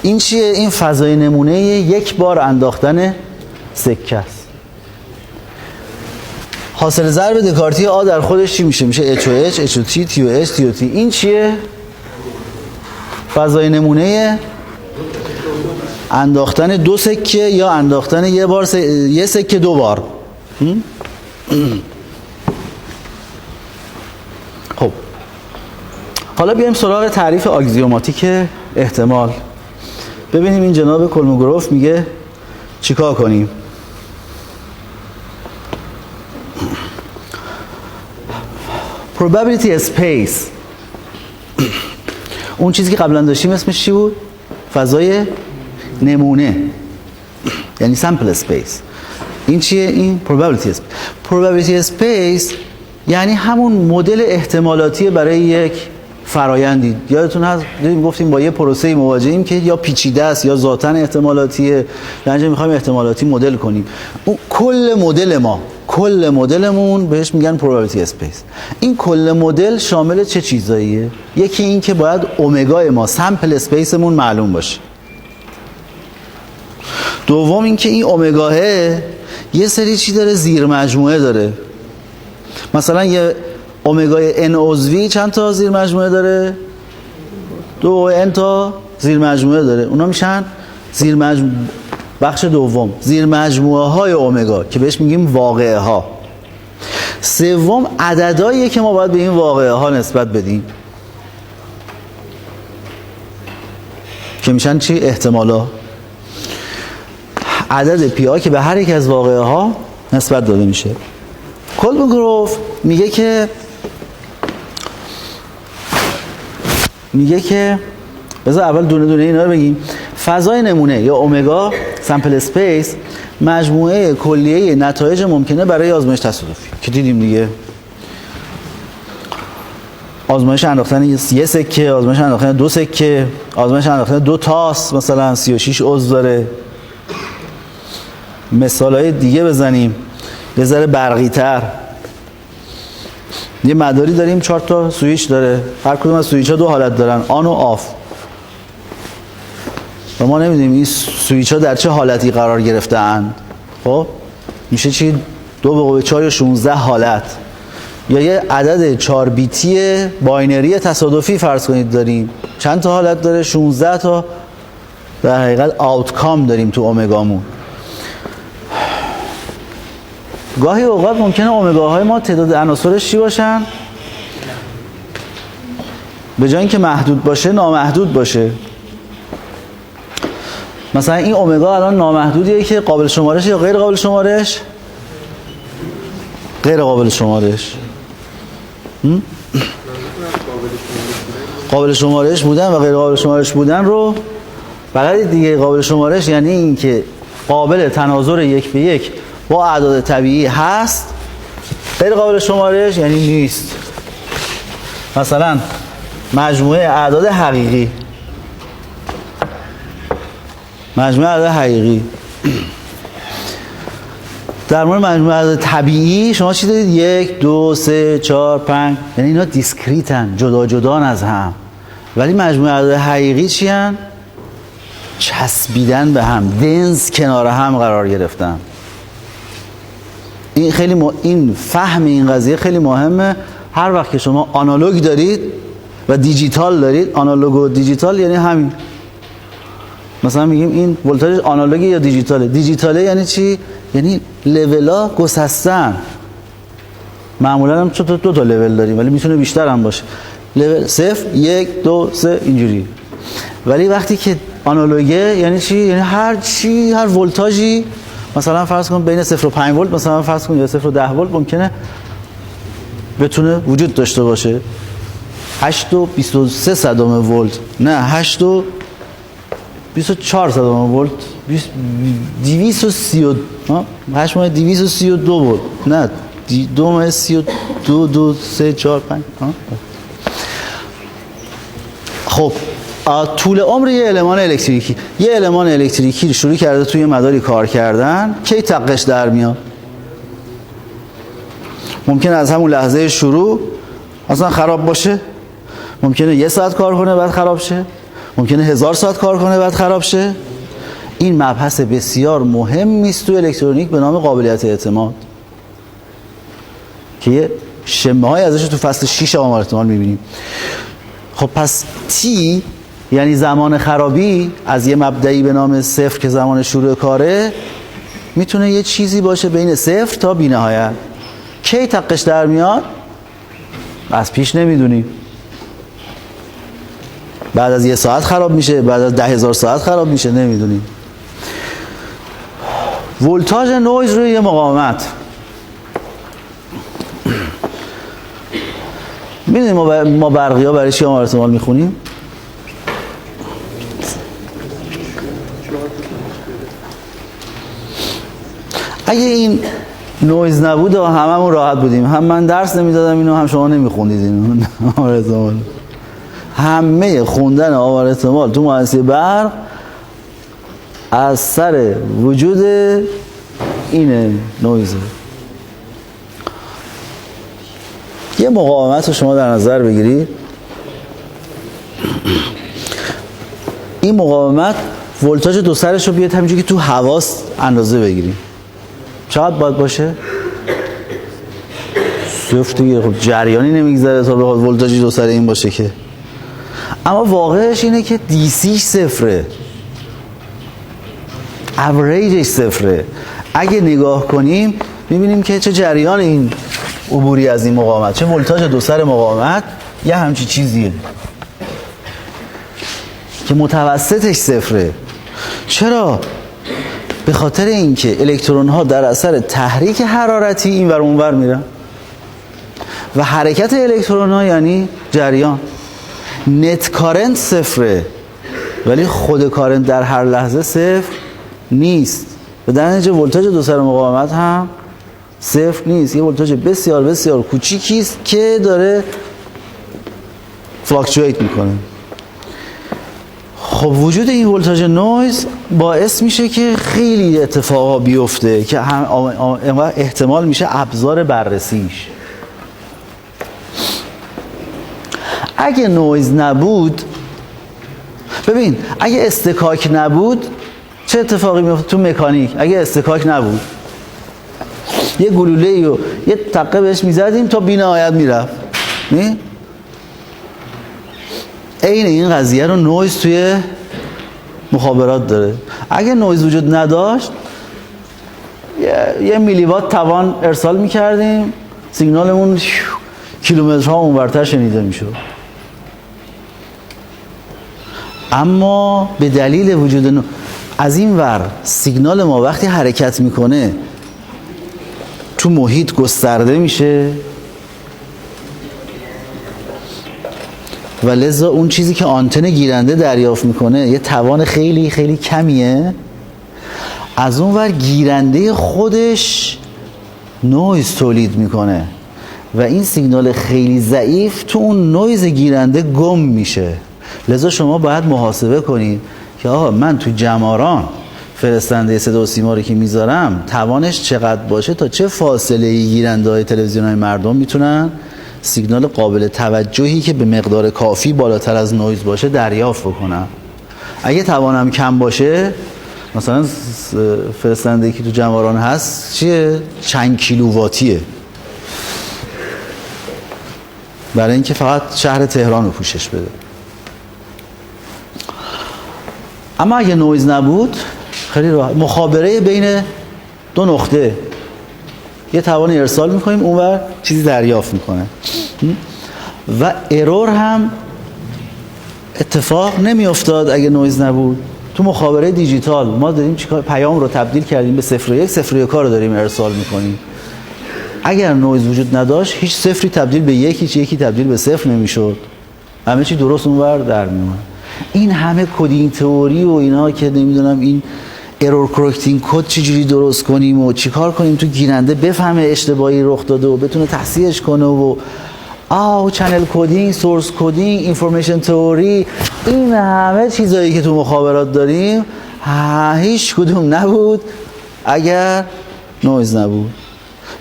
این چیه؟ این فضای نمونه یک بار انداختن سکه است. حاصل ضرب دکارتی A در خودش چی میشه؟ میشه H و H، H و T، T و H، T و T. این چیه؟ فضای نمونه انداختن دو سکه یا انداختن یه سکه دو بار. خب حالا بیایم سراغ تعریف آکسیوماتیک احتمال. ببینیم این جناب کولموگروف میگه چیکار کنیم. probability space اون چیزی که قبلا داشتیم اسمش چی بود؟ فضای نمونه، یعنی sample space. این چیه؟ این probability space. probability space یعنی همون مدل احتمالاتی برای یک فرایندی. یادتون هست گفتیم با یه پروسه مواجهیم که یا پیچیده است یا ذاتاً احتمالاتیه، در نتیجه می‌خوایم احتمالاتی مدل کنیم. اون کل مدلمون بهش میگن probability space. این کل مدل شامل چه چیزاییه؟ یکی این که باید اومگای ما سامپل اسپیسمون معلوم باشه. دوم این که این اومگاه یه سری چی داره، زیر مجموعه داره. مثلا یه اومگای n عضوی چند تا زیر مجموعه داره؟ 2n تا زیر مجموعه داره. اونا میشن بخش دوم، زیر مجموعه های اومگا که بهش میگیم واقعه ها. سوم عددهاییه که ما باید به این واقعه ها نسبت بدیم که میشن چی؟ احتمالا. عدد پی ها که به هر یک از واقعه ها نسبت داده میشه. کولموگروف میگه که بذار اول دونه دونه اینا رو بگیم. فضای نمونه یا اومگا سامپل اسپیس مجموعه کلیه نتایج ممکنه برای آزمایش تصادفی که دیدیم دیگه. آزمایش انداختن یه سکه، آزمایش انداختن 2 سکه، آزمایش انداختن 2 تاس مثلا 36 عضو داره. مثالای دیگه بزنیم یه ذره برقی تر. یه مداری داریم 4 تا سویچ داره، هر کدوم از سویچ ها 2 حالت دارن، آن و آف. و ما نمیدونیم این سویچ ها در چه حالتی قرار گرفته‌اند. خب میشه چی؟ 2 به قوه 4 یا 16 حالت. یا یه عدد 4 بیتی باینری تصادفی فرض کنید داریم، چند تا حالت داره؟ 16 تا در حقیقت آوتکام داریم تو اومگامون. گاهی اوقات ممکنه اومگاهای ما تعداد عناصرش چی باشن؟ به جای اینکه محدود باشه نامحدود باشه. مثلا این اومگا الان نامحدودیه که قابل شمارش یا غیر قابل شمارش؟ غیر قابل شمارش. قابل شمارش بودن و غیر قابل شمارش بودن رو فقط دیگه قابل شمارش یعنی این که قابل تناظر 1 به 1 با اعداد طبیعی هست. غیر قابل شمارش یعنی نیست. مثلا مجموعه اعداد حقیقی، در مورد مجموعه اعداد طبیعی شما چی دارید؟ 1 2 3 4 5، یعنی اینا دیسکریتن، جدا جدان از هم. ولی مجموعه اعداد حقیقی چی هن؟ چسبیدن به هم، دنس کنار هم قرار گرفتن. این خیلی این فهم این قضیه خیلی مهمه. هر وقت که شما آنالوگ دارید و دیجیتال دارید، آنالوگ و دیجیتال یعنی همین. مثلا میگیم این ولتاژ آنالوگی یا دیجیتاله. دیجیتاله یعنی چی؟ یعنی لولا گسستن. معمولا هم 2 تا لول داریم ولی میتونه بیشتر هم باشه. لول 0 1 2 3 اینجوری. ولی وقتی که آنالوگه یعنی چی؟ یعنی هر ولتاژی مثلا فرض کن بین 0 و 5 ولت مثلا فرض کن یا 0 و 10 ولت ممکنه بتونه وجود داشته باشه. 8 و 23 صدم ولت، نه 8 و 24 صدم ولت، 230 8 ماه 232 ولت، نه 2 ماه 32 2 3 4 5. خب طول عمر یه المان الکتریکی، یه المان الکتریکی شروع کرده توی مداری کار کردن، کی تقش در میاد؟ ممکنه از همون لحظه شروع اصلا خراب باشه، ممکنه 1 ساعت کار کنه بعد خراب شه، ممکنه 1000 ساعت کار کنه بعد خراب شه. این مبحث بسیار مهمی است توی الکترونیک به نام قابلیت اعتماد که یه شمه‌های ازش تو فصل 6 آمار احتمال می‌بینیم. خب پس تی یعنی زمان خرابی از یه مبدئی به نام 0 که زمان شروع کاره میتونه یه چیزی باشه بین 0 تا بی‌نهایت. کی تقش در میاد؟ از پیش نمیدونیم. بعد از 1 ساعت خراب میشه، بعد از 10,000 ساعت خراب میشه، نمیدونیم. ولتاژ نویز روی یه مقاومت. میدونیم ما برقی ها برای چی آمار احتمال میخونیم؟ اگه این نویز نبود و هممون راحت بودیم، هم من درس نمیدادم اینو، هم شما نمیخوندید اینو. آمار احتمال همه خوندن آمار احتمال تو مهندسی برق از سر وجود اینه، نویزه. یه مقاومت رو شما در نظر بگیرید. این مقاومت ولتاژ دو سرش رو بیاد همینجوری که تو حواس اندازه بگیریم. چقدر باید باشه؟ صفر دیگه. خب جریانی نمیگذره تا به ولتاژ دو سره این باشه که. اما واقعش اینه که دیسیش صفره، اوریجش صفره. اگه نگاه کنیم میبینیم که چه جریان این عبوری از این مقاومت، چه ولتاژ دو سر مقاومت یه همچی چیزیه که متوسطش صفره. چرا؟ به خاطر اینکه الکترون ها در اثر تحریک حرارتی این ور اون ور میرن و حرکت الکترون ها یعنی جریان. نت کارنت صفره ولی خود کارنت در هر لحظه صفر نیست. به در نتیجه ولتاژ دو سر مقاومت هم صفر نیست. یه ولتاژ بسیار بسیار کوچیکی است که داره فلاکچویت میکنه. خب وجود این ولتاژ نویز باعث میشه که خیلی اتفاقا بیفته که احتمال میشه ابزار بررسیش. اگه نویز نبود، ببین اگه استکاک نبود چه اتفاقی میفته تو مکانیک؟ اگه استکاک نبود یه گلوله رو یه تقه بهش میزدیم تا بی‌نهایت میرفت. نه؟ عین این قضیه رو نویز توی مخابرات داره. اگه نویز وجود نداشت یه میلی وات توان ارسال میکردیم، سیگنالمون کیلومترها اونورتر شنیده میشد. اما به دلیل وجود از این ور سیگنال ما وقتی حرکت میکنه تو محیط گسترده میشه و لذا اون چیزی که آنتن گیرنده دریافت میکنه یه توان خیلی خیلی کمیه. از اون ور گیرنده خودش نویز تولید میکنه و این سیگنال خیلی ضعیف تو اون نویز گیرنده گم میشه. لذا شما باید محاسبه کنید که آقا من تو جماران فرستنده صدا و سیما رو که میذارم توانش چقدر باشه تا چه فاصله گیرنده های تلویزیون های مردم میتونن سیگنال قابل توجهی که به مقدار کافی بالاتر از نویز باشه دریافت بکنن. اگه توانم کم باشه، مثلا فرستنده که تو جماران هست چیه؟ چند کیلوواتیه، برای اینکه فقط شهر تهران رو پوشش بده. اما اگه نویز نبود خیلی راحت مخابره بین دو نقطه یه توانی ارسال میکنیم، اونور چیزی دریافت میکنه و ارور هم اتفاق نمیافتاد اگه نویز نبود. تو مخابره دیجیتال ما داریم چیکار؟ پیام رو تبدیل کردیم به 0 و 1، 0 و 1 رو داریم ارسال میکنیم. اگر نویز وجود نداشت هیچ صفری تبدیل به یک، هیچ یکی تبدیل به 0 نمیشد، همه چی درست اونور در میومد. این همه کدینگ تئوری و اینا که نمیدونم این ارور کورکتینگ کد چجوری درست کنیم و چیکار کنیم تو گیرنده بفهمه اشتباهی رخ داده و بتونه تصحیحش کنه و چنل کدینگ، سورس کدینگ، اینفورمیشن تئوری، این همه چیزایی که تو مخابرات داریم هیچ کدوم نبود اگر نویز نبود.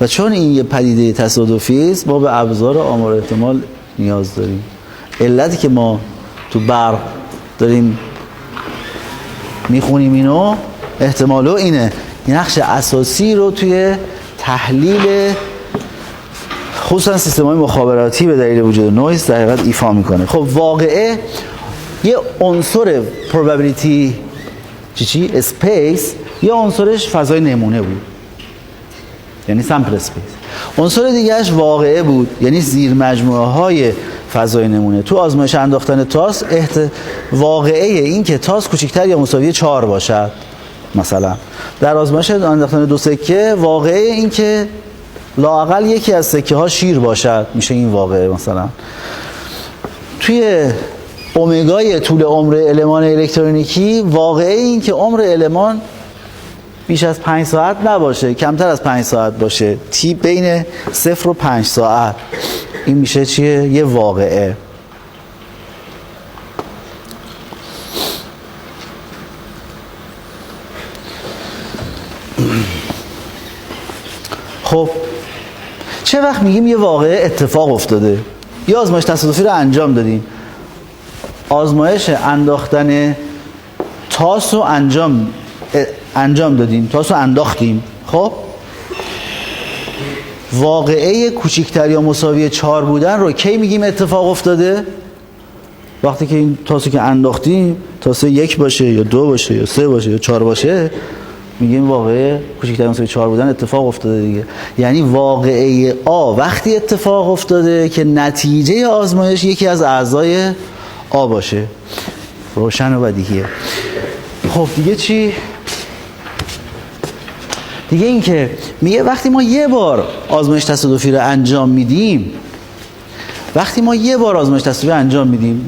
و چون این یه پدیده تصادفی است ما به ابزار آمار احتمال نیاز داریم. علتی که ما تو برق داریم میخونیم اینو احتمالو اینه، نقش اساسی رو توی تحلیل خصوصا سیستم‌های مخابراتی به دلیل وجود نویز در حقیقت ایفا میکنه. خب واقعه یه عنصر probability اسپیس، یه عنصرش فضای نمونه بود یعنی سامپل اسپیس، عنصر دیگهش واقعه بود یعنی زیر مجموعه های فضای نمونه. تو آزمایش انداختن تاس واقعه این که تاس کوچکتر یا مساوی 4 باشد، مثلا در آزمایش انداختن دو سکه واقعه این که لااقل یکی از سکه ها شیر باشد، میشه این واقعه. مثلا توی اومگای طول عمر المان الکترونیکی واقعه این که عمر المان بیش از 5 ساعت نباشه، کمتر از 5 ساعت باشه، تی بین 0 و 5 ساعت، این میشه چیه؟ یه واقعه. خب چه وقت میگیم یه واقعه اتفاق افتاده؟ یه آزمایش تصادفی رو انجام دادیم، آزمایش انداختن تاس رو انجام دادیم، تاس رو انداختیم. خب واقعه کوچکتر یا مساوی 4 بودن رو کی میگیم اتفاق افتاده؟ وقتی که این تاسو که انداختیم تاس 1 باشه یا 2 باشه یا 3 باشه یا 4 باشه، میگیم واقعه کوچکتر یا مساوی 4 بودن اتفاق افتاده دیگه. یعنی واقعه آ وقتی اتفاق افتاده که نتیجه آزمایش یکی از اعضای آ باشه. روشن و بدیهیه. خب دیگه چی؟ دیگه این که میگه وقتی ما یه بار آزمایش تصادفی رو انجام میدیم،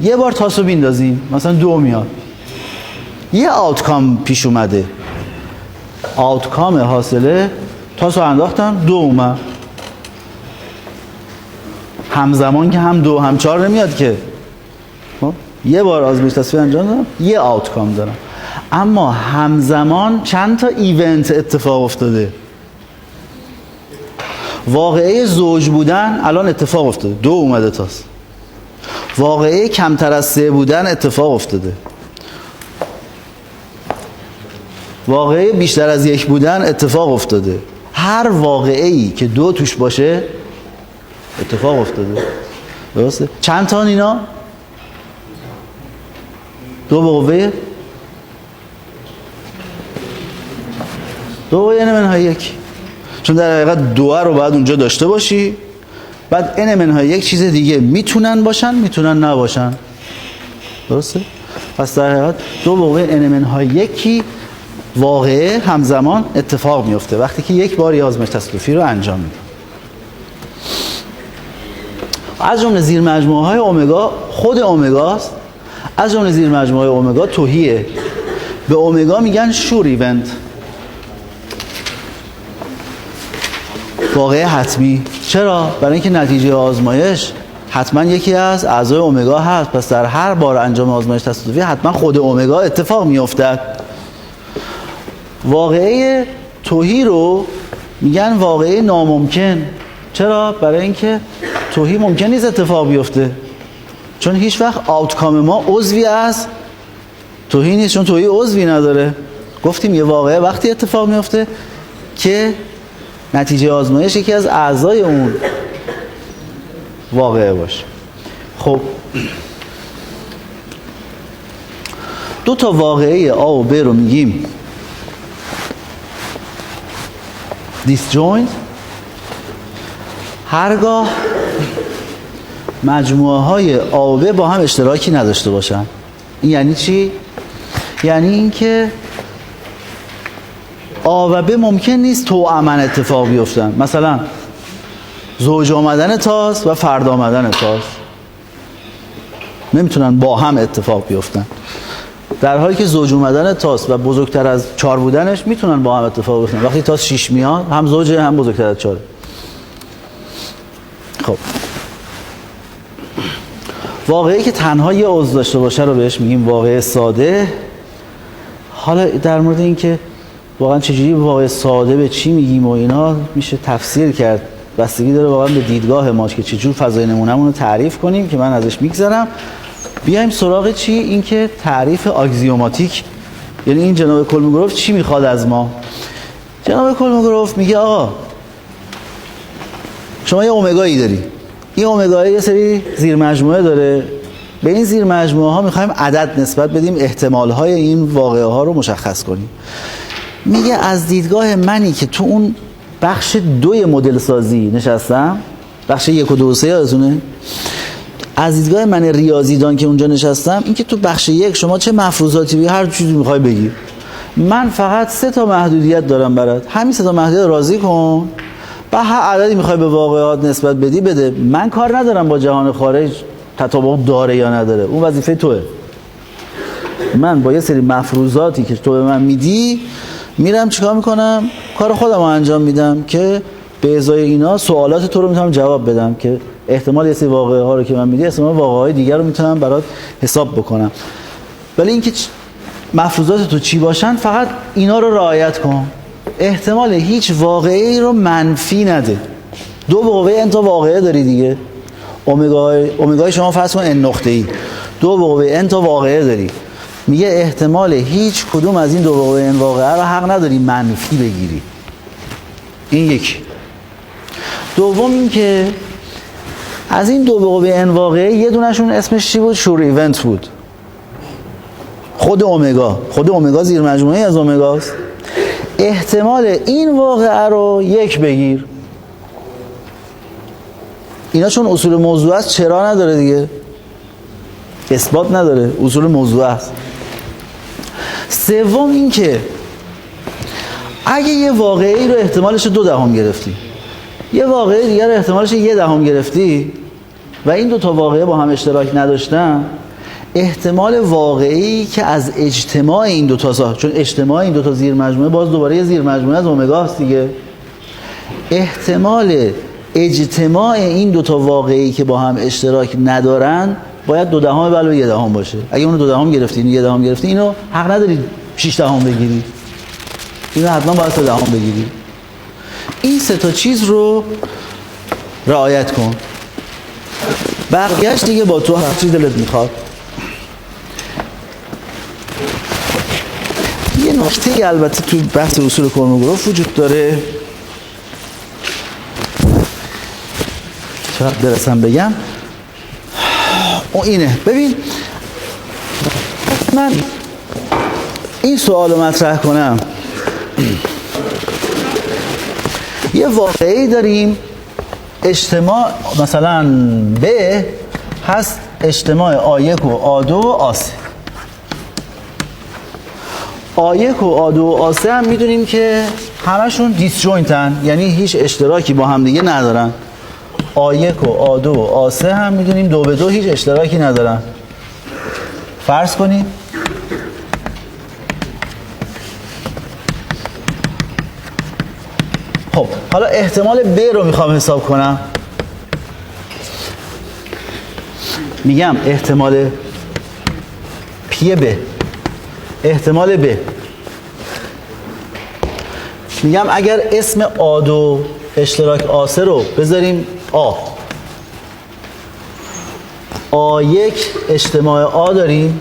یه بار تاسو بیندازیم، مثلا 2 میاد، یه آوتکام پیش اومده، آوتکام حاصله تاسو انداختم 2 اومد، همزمان که هم 2 هم 4 نمیاد که. یه بار آزمایش تصادفی انجام دادم، یه آوتکام دارم، اما همزمان چند تا ایونت اتفاق افتاده. واقعه زوج بودن الان اتفاق افتاده، 2 اومده تاس. واقعه کمتر از 3 بودن اتفاق افتاده. واقعه بیشتر از 1 بودن اتفاق افتاده. هر واقعه‌ای که 2 توش باشه اتفاق افتاده. درسته؟ چند تا اینا؟ 2 به قوه 2 n منهای 1. چون در حقیقت 2 رو باید اونجا داشته باشی، بعد n منهای 1 چیز دیگه میتونن باشن میتونن نباشن. درسته؟ پس در حقیقت 2 به قوه n منهای 1 واقعه همزمان اتفاق میفته وقتی که یک بار آزمایش تصادفی رو انجام میده. از جمله زیر مجموعه های امگا خود امگاست. از جمله زیر مجموعه امگا توهیه. به امگا میگن شور ایونت، واقعه حتمی. چرا؟ برای اینکه نتیجه آزمایش حتما یکی از اعضای امگا هست، پس در هر بار انجام آزمایش تصادفی حتما خود امگا اتفاق میافتد. واقعه توهی رو میگن واقعه ناممکن. چرا؟ برای اینکه توهی ممکن نیست اتفاق بیفته، چون هیچ وقت آوتکام ما عضوی از توهی نیست، چون توهی عضوی نداره. گفتیم یه واقعه وقتی اتفاق میفته که نتیجه آزمایش یکی از اعضای اون واقعه باشه. خب 2 تا واقعه آ و ب رو میگیم disjoint. هرگاه مجموعه های آ و ب با هم اشتراکی نداشته باشن. این یعنی چی؟ یعنی اینکه آ و ب ممکن نیست توأماً اتفاق بیفتن. مثلا زوج آمدن تاس و فرد آمدن تاس نمیتونن با هم اتفاق بیفتن، در حالی که زوج اومدن تاس و بزرگتر از 4 بودنش میتونن با هم اتفاق بیفتن. وقتی تاس 6 میاد هم زوجه هم بزرگتر از 4. خب واقعی که تنها یه عضو داشته باشه رو بهش میگیم واقعه ساده. حالا در مورد این که واقعا چجوری واقعه ساده به چی میگیم و اینا میشه تفسیر کرد، بستگی داره واقعا به دیدگاه ما که چجور فضای نمونه‌مون رو تعریف کنیم که من ازش میگذرم. بیایم سراغ چی؟ این که تعریف آکسیوماتیک، یعنی این جناب کلموگروف چی میخواد از ما؟ جناب کلموگروف میگه آقا شما یه امگایی داری، این امگا یه سری زیر مجموعه داره، به این زیر مجموعه ها میخوایم عدد نسبت بدیم، احتمال های این واقعه ها رو مشخص کنیم. میگه از دیدگاه منی که تو اون بخش 2 مدل سازی نشستم، بخش 1 و 2 و 3 یادتونه، از دیدگاه من ریاضیدان که اونجا نشستم، این که تو بخش 1 شما چه مفروضاتی بگی، هر چیزی میخوای بگی، من فقط 3 تا محدودیت دارم برات، همین 3 تا محدودیت راضی کن، با هر عددی میخوای به واقعات نسبت بدی بده، من کار ندارم با جهان خارج تطابق داره یا نداره، اون وظیفه توئه. من با یه سری مفروضاتی که تو به من میدی میرم چیکار میکنم؟ کار خودم رو انجام میدم که به ازای اینا سوالات تو رو میتونم جواب بدم که احتمال یه سری واقعه ها رو که من میدی احتمال واقعه های دیگر رو میتونم برات حساب بکنم. ولی اینکه مفروضات تو چی باشن فقط اینا رو رعایت کن. احتمال هیچ واقعی رو منفی نده. دو بقوه n تا واقعه داری دیگه. اومگای شما فرض کن n نقطه‌ای. دو بقوه n تا واقعه داری. میگه احتمال هیچ کدوم از این دو بقوه n واقعه رو حق نداری منفی بگیری. این یکی. دوم این که از این دو بقوه n واقعه یه دونشون اسمش چی بود؟ شور ایونت بود. خود اومگا زیر مجموعه از اومگاست. احتمال این واقعه رو یک بگیر. اینا چون اصول موضوع است چرا نداره دیگه، اثبات نداره، اصول موضوع است. سوم این که اگه یه واقعی رو احتمالش 0.2 گرفتی، یه واقعه دیگر رو احتمالش 0.1 گرفتی و این دو تا واقعه با هم اشتراک نداشتن، احتمال واقعی که از اجتماع این دو تا چون اجتماع این دو تا زیر مجموعه باز دوباره یه زیر مجموعه از اومگا است دیگه، احتمال اجتماع این دو تا واقعی که با هم اشتراک ندارن باید 0.2 علاوه 1 باشه. اگه اونو 0.2 گرفتی اینو 1 گرفتی اینو حق نداری 6 بگیری، اینو حتما باید 3 بگیری. این سه تا چیز رو رعایت کن. بقیه‌اش دیگه با تو هر چی دلت میخواد. یه نکته البته تو بحث اصول کرونوگراف وجود داره، چقدر برسم بگم، اون اینه. ببین من این سوال رو مطرح کنم، یه واقعی داریم اجتماع مثلا ب هست اجتماع A1 و A2 و A3. A1 و A2 و A3 هم میدونیم که همشون دیسجوینتن، یعنی هیچ اشتراکی با هم دیگه ندارن. A1 و A2 و A3 هم میدونیم 2 به 2 هیچ اشتراکی ندارن. فرض کنیم خب حالا احتمال ب رو میخوام حساب کنم. میگم احتمال پی ب، احتمال ب، میگم اگر اسم A2 اشتراک A3 رو بذاریم A، A1 اجتماع A داریم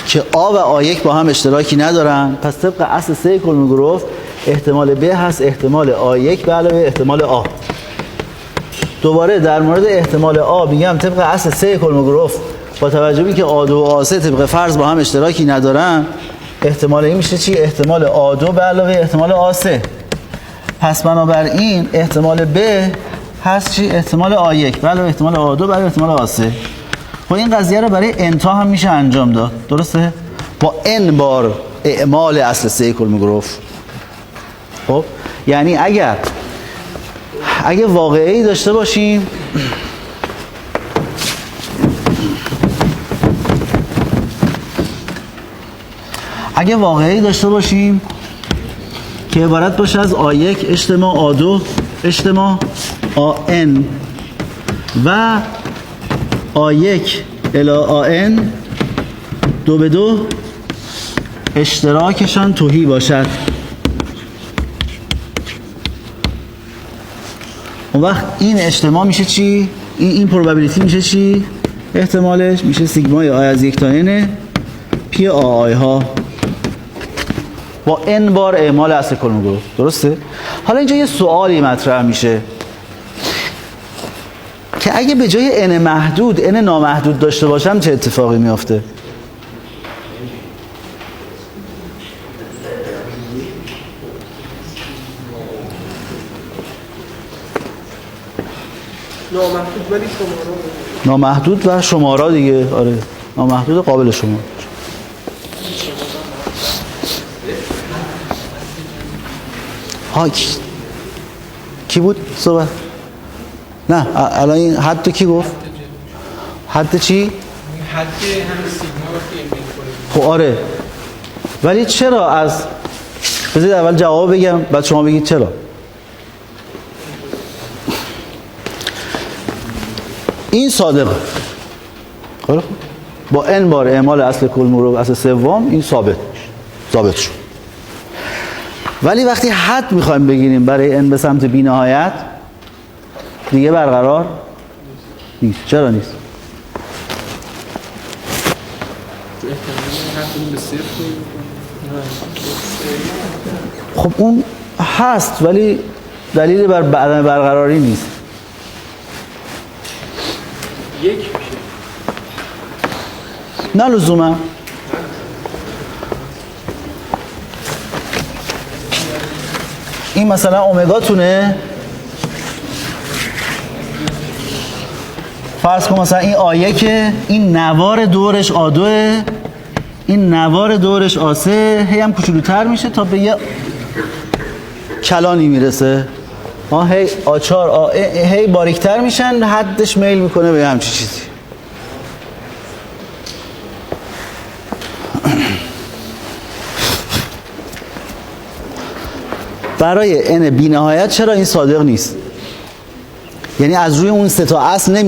که A و A1 با هم اشتراکی ندارن، پس طبق اصل 3 کرونوگراف احتمال ب هست احتمال A1 به علاوه احتمال A. دوباره در مورد احتمال A میگم طبق اصل 3 کرونوگراف با توجه به اینکه A2 و A3 طبق فرض با هم اشتراکی ندارن، احتمال این میشه چی؟ احتمال A2 به علاوه احتمال A3. پس بنابراین احتمال ب هست چی؟ احتمال A1 به علاوه احتمال A2 به علاوه احتمال A3. خب این قضیه رو برای n تا هم میشه انجام داد، درسته؟ با n بار اعمال اصل 3 کرونوگراف. خب یعنی اگه واقعی داشته باشیم که عبارت باشه از A1 اجتماع A2 اجتماع AN و A1 الی AN 2 به 2 اشتراکشان تهی باشد، اون وقت این اجتماع میشه چی؟ این پروبابیلیتی میشه چی؟ احتمالش میشه سیگمای آی از 1 تا n پی آی ها با n بار اعمال اصل کرونوگراف. درسته؟ حالا اینجا یه سوالی مطرح میشه که اگه به جای n محدود n نامحدود داشته باشم چه اتفاقی میافته؟ نامحدود ولی شمارا، نامحدود و شمارا دیگه. آره نامحدود قابل شمار. ها کی بود صحبت؟ نه الان این حد کی گفت؟ حد چی؟ حد همین سیگما وقتی امین کنیم. خب آره، ولی چرا از بذارید اول جواب بگم بعد شما بگید چرا. این صادقه. خب با n بار اعمال اصل کل مرور اصل سوم این ثابت شد. ولی وقتی حد میخوایم بگیریم برای n به سمت بی‌نهایت دیگه برقرار نیست. چرا نیست؟ خب اون هست ولی دلیل بر عدم برقراری نیست. یک میشه. نه لزوما. این مثلا اومگا تونه، فرض کن مثلا این آیه که این نوار دورش آ2، این نوار دورش آ3 هی هم کوچولوتر میشه تا به یه کلانی میرسه. هی آ4 هی باریکتر میشن، حدش میل میکنه به همچین چیزی. برای n بی نهایت چرا این صادق نیست؟ یعنی از روی اون سه تا اصل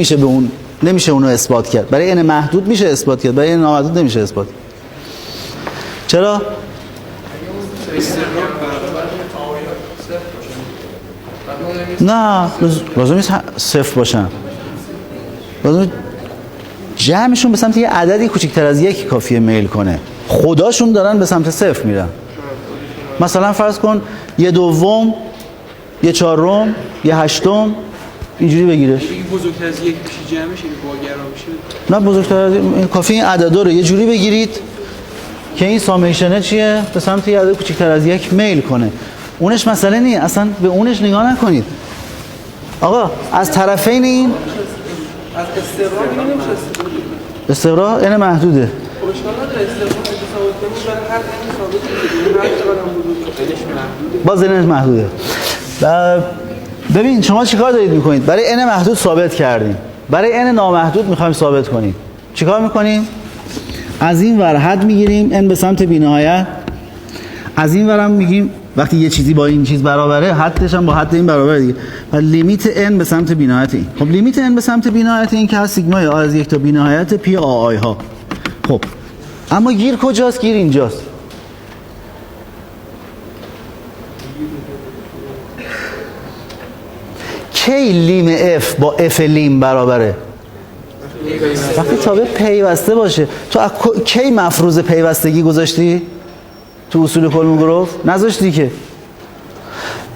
نمیشه اونو اثبات کرد. برای n محدود میشه اثبات کرد، برای n نامحدود نمیشه اثبات کرد. چرا؟ نه لازم نیست صفر باشن، لازم جمعشون به سمت یه عددی کوچکتر از یک کافیه میل کنه. خداشون دارن به سمت صفر میرن. مثلا فرض کن یه دوم، یه چهارم، یه هشتم، اینجوری بگیرش. اگه بزرگتر از یک بشه جمعش این باگرا میشه. نه بزرگتر از کافی این عددا رو یه جوری بگیرید که این سامیشنه چیه؟ به سمت یه عدد کوچکتر از یک میل کنه. اونش مسئله نیست، اصلا به اونش نگاه نکنید. آقا از طرفین این از استقرار نمیشه استقرار n محدوده. خب اشکال نداره استقرار ثابت کنیم برای هر n ثابت کنیم هر چقدر هم بزرگ باز n محدوده. ببین شما چیکار دارید میکنید؟ برای n محدود ثابت کردیم، برای n نامحدود میخوایم ثابت کنیم. چیکار میکنیم؟ از این ور حد میگیریم n به سمت بی‌نهایت، از این ورم میگیم وقتی یه چیزی با این چیز برابره حدش هم با حد این برابره دیگه. و لیمیت n به سمت بی‌نهایت این. خب لیمیت n به سمت بی‌نهایت این که هست سیگمای آ از یک تا بی‌نهایت پی آی ها. خب اما گیر کجاست؟ گیر اینجاست. کی لیم f با f لیم برابره؟ وقتی تابع پیوسته باشه. تو کی مفروض پیوستگی گذاشتی؟ تو اصول کلموگروف نذاشتی که.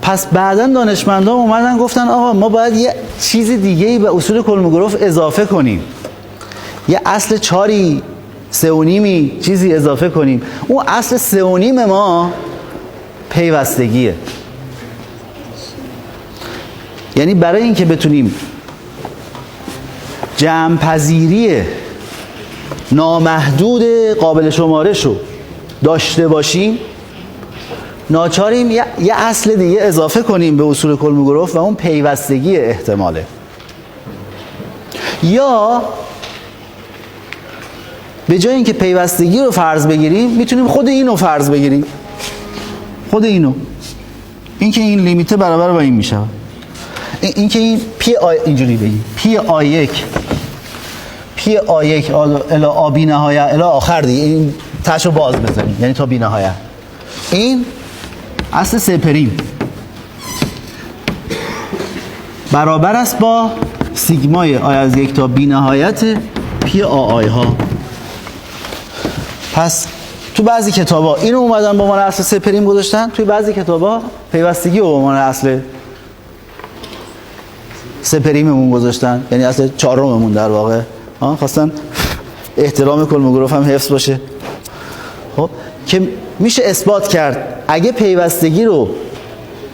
پس بعداً دانشمندان اومدن گفتن آقا ما باید یه چیز دیگه‌ای به اصول کلموگروف اضافه کنیم، یه اصل 4 3.5 چیزی اضافه کنیم. اون اصل 3.5 ما پیوستگیه. یعنی برای اینکه بتونیم جمع پذیری نامحدود قابل شمارش رو داشته باشیم ناچاریم یه اصل دیگه اضافه کنیم به اصول کلموگروف و اون پیوستگی احتماله. یا به جای اینکه پیوستگی رو فرض بگیریم میتونیم خود اینو فرض بگیریم، خود اینو، اینکه این لیمیته برابر با این میشه، اینکه این پی آی اینجوری بگیم پی آی1 الی آ بی نهایت الی آخر دیگه، این تاشو باز بزنیم یعنی تا بی نهایت. این اصل 3 پریم برابر است با سیگمای آی از یک تا بی نهایت پی آی ها. پس تو بعضی کتابا اینو اومدن به عنوان اصل 3 پریم گذاشتن، توی بعضی کتابا پیوستگی رو به عنوان اصل 3 پریممون گذاشتن، یعنی اصل 4ممون در واقع. خواستن احترام کلموگروف هم حفظ باشه. خب که میشه اثبات کرد اگه پیوستگی رو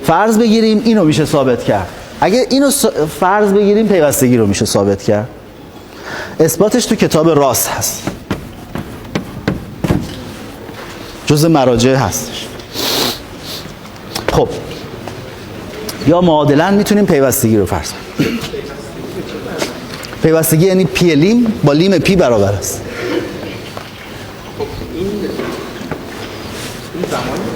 فرض بگیریم اینو میشه ثابت کرد، اگه اینو فرض بگیریم پیوستگی رو میشه ثابت کرد. اثباتش تو کتاب راست هست، جزء مراجع هستش. خب یا معادلاً میتونیم پیوستگی رو فرض کنیم. پیوستگی یعنی پی لیم با لیم پی برابر است. این زمانی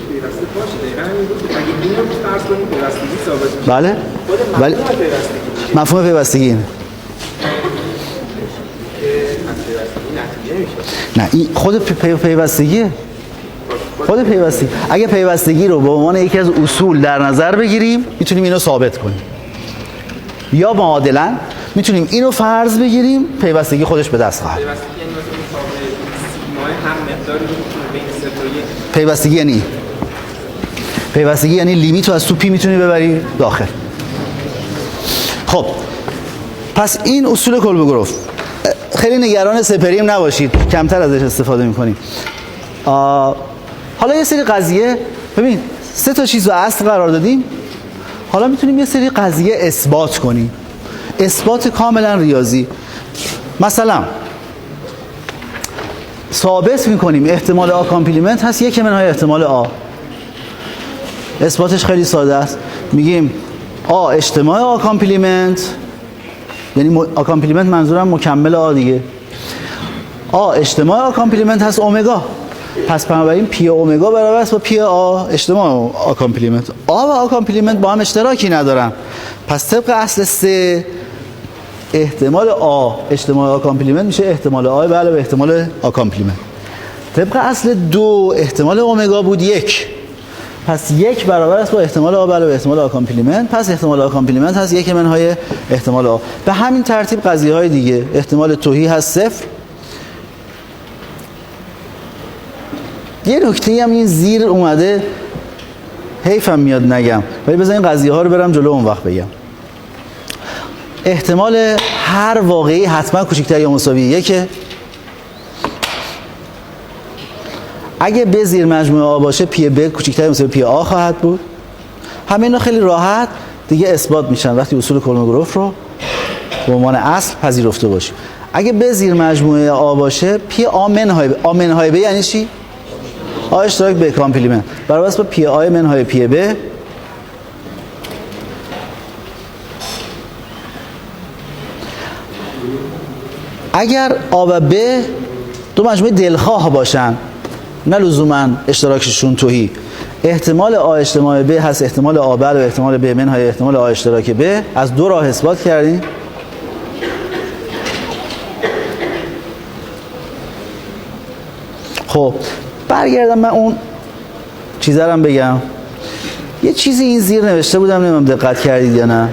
پیوسته باشه دقیقا همین بود که اگه این هم فرض کنیم پیوستگی ثابت میشه. بله؟ خود ولی مفهوم پیوستگی چیه؟ مفهوم پیوستگی اینه. که از پیوستگی نتیجه میشه. نه این خود پیوستگیه. خود پیوستگی. اگه پیوستگی رو به عنوان یکی از اصول در نظر بگیریم میتونیم اینو ثابت کنیم. یا معادلا میتونیم اینو فرض بگیریم پیوستگی خودش به دست خواهد. پیوستگی یعنی مثلا مساوی سیگمای هر مقداری میتونه بین 0 تا 1. پیوستگی یعنی پیوستگی یعنی لیمیت رو از تو پی میتونی ببری داخل. خب پس این اصول کلبوگروف خیلی نگران سپریم نباشید، کمتر ازش استفاده میکنیم. حالا یه سری قضیه ببین 3 تا چیز رو اصل قرار دادیم، حالا میتونیم یه سری قضیه اثبات کنیم، اثبات کاملا ریاضی. مثلا ثابت میکنیم احتمال آ کامپلیمنت هست 1 منهای احتمال آ. اثباتش خیلی ساده است، میگیم آ اجتماع آ کامپلیمنت، یعنی آ کامپلیمنت منظورم مکمل آ دیگه، آ اجتماع آ کامپلیمنت هست اومگا، پس بنابراین پی اومگا برابر است با پی آ اجتماع آ کامپلیمنت. آ و آ کامپلیمنت با هم اشتراکی ندارن، پس طبق اصل 3 احتمال آ اجتماع آ کامپلیمنت میشه احتمال آ به علاوه احتمال آ کامپلیمنت. طبق اصل 2 احتمال اومگا بود 1، پس 1 برابر است با احتمال آ به علاوه احتمال آ کامپلیمنت، پس احتمال آ کامپلیمنت هست 1 منهای احتمال آ. به همین ترتیب قضیه های دیگه، احتمال توهی هست 0. یه نکته هم این زیر اومده حیفم میاد نگم، ولی بذار این قضیه ها رو برم جلو اون وقت بگم. احتمال هر واقعی حتما کوچکتر یا مساوی 1. اگه ب زیر مجموعه آ باشه پی ب کوچکتر یا مساوی پی آ خواهد بود. همه اینا خیلی راحت دیگه اثبات میشن وقتی اصول کلموگراف رو به عنوان اصل پذیرفته باشیم. اگه ب زیر مجموعه آ باشه پی آ منهای ب، آ منهای ب یعنی چی؟ آ اشتراک ب کامپلیمنت برابر است با پی آ منهای پی ب. اگر آ و ب دو مجموعه دلخواه باشن نه لزوما اشتراکشون توهی، احتمال آ اجتماع ب هست احتمال آ بر و احتمال ب منهای احتمال آ اشتراک ب. از 2 راه اثبات کردیم. خب برگردم من اون چیزا رو بگم. یه چیزی این زیر نوشته بودم، نمیدونم دقت کردید یا نه.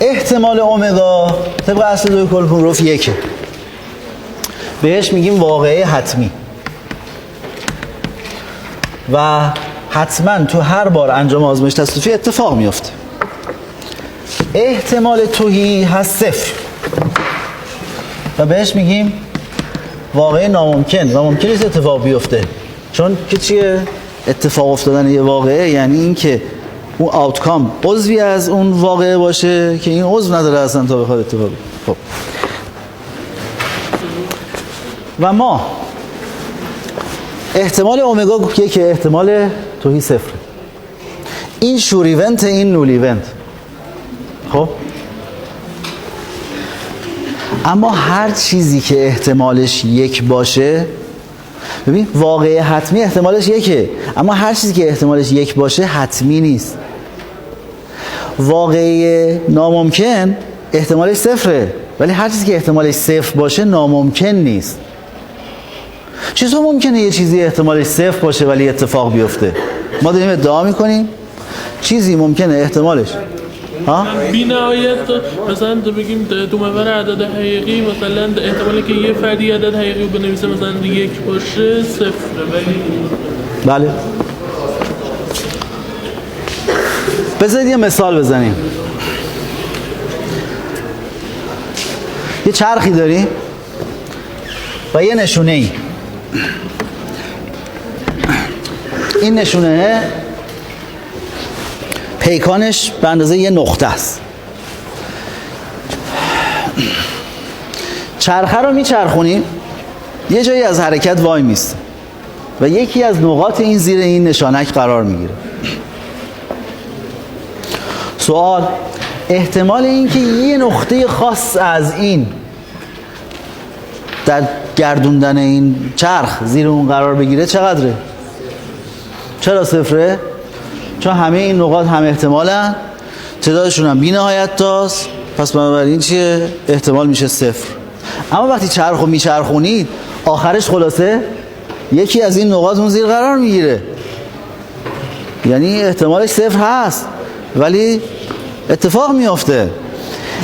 احتمال اومگا طبق اصل 2 کلموگراف 1، بهش میگیم واقعه حتمی و حتما تو هر بار انجام آزمایش تصادفی اتفاق میفته. احتمال توهی هست 0 و بهش میگیم واقعه ناممکن و ممکن نیست اتفاق بیفته. چون که چیه اتفاق افتادن یه واقعه؟ یعنی این که اون آوتکام عضوی از اون واقعه باشه که این عضو نداره اصلا تا بخواد اتفاق بیفته. خب و ما احتمال اومگا که احتمال توهی 0، این شور ایونت این نول ایونت. خب اما هر چیزی که احتمالش 1 باشه، ببین واقعه حتمی احتمالش 1، اما هر چیزی که احتمالش 1 باشه حتمی نیست. واقعه ناممکن احتمالش 0، ولی هر چیزی که احتمالش 0 باشه ناممکن نیست. چطور ممکنه یه چیزی احتمالش 0 باشه ولی اتفاق بیفته؟ ما داریم ادعا میکنیم چیزی ممکنه احتمالش بی نهایت مثلا بگیم دو محور اعداد حقیقی، مثلا احتمالی که یه فردی عدد حقیقی رو بنویسه مثلا 1 باشه 0، ولی بله. بذارید یه مثال بزنیم. یه چرخی داریم و یه نشونه ای. این نشونه پیکانش به اندازه یه نقطه است. چرخه رو میچرخونیم، یه جایی از حرکت وای میسته و یکی از نقاط این زیر این نشانک قرار میگیره. سوال: احتمال اینکه یه نقطه خاص از این در گردوندن این چرخ زیر اون قرار بگیره چقدره؟ چرا صفره؟ چون همه این نقاط هم احتمالن، تعدادشون هم بی نهایت تاست، پس بنابراین چیه؟ احتمال میشه صفر. اما وقتی چرخو میچرخونید آخرش خلاصه یکی از این نقاط اون زیر قرار میگیره، یعنی احتمالش صفر هست ولی اتفاق میافته.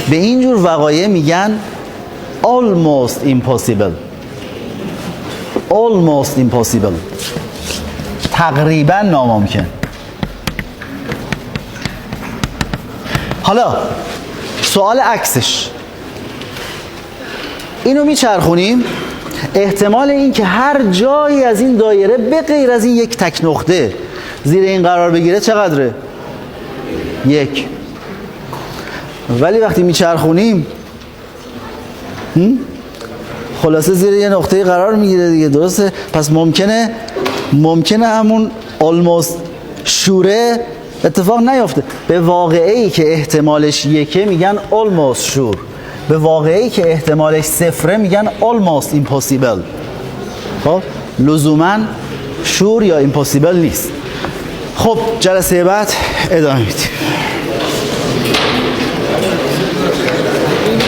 به این جور وقایع میگن almost impossible. almost impossible، تقریبا ناممکن. حالا سوال عکسش، اینو میچرخونیم، احتمال این که هر جایی از این دایره به غیر از این یک تک نقطه زیر این قرار بگیره چقدره؟ 1. ولی وقتی میچرخونیم خلاصه زیر یه نقطه قرار میگیره دیگه، درسته؟ پس ممکنه همون almost شوره اتفاق نیافته. به واقعی که احتمالش 1 میگن almost sure، به واقعی که احتمالش 0 میگن almost impossible. خب لزوما sure یا impossible نیست. خب جلسه بعد ادامه میدیم.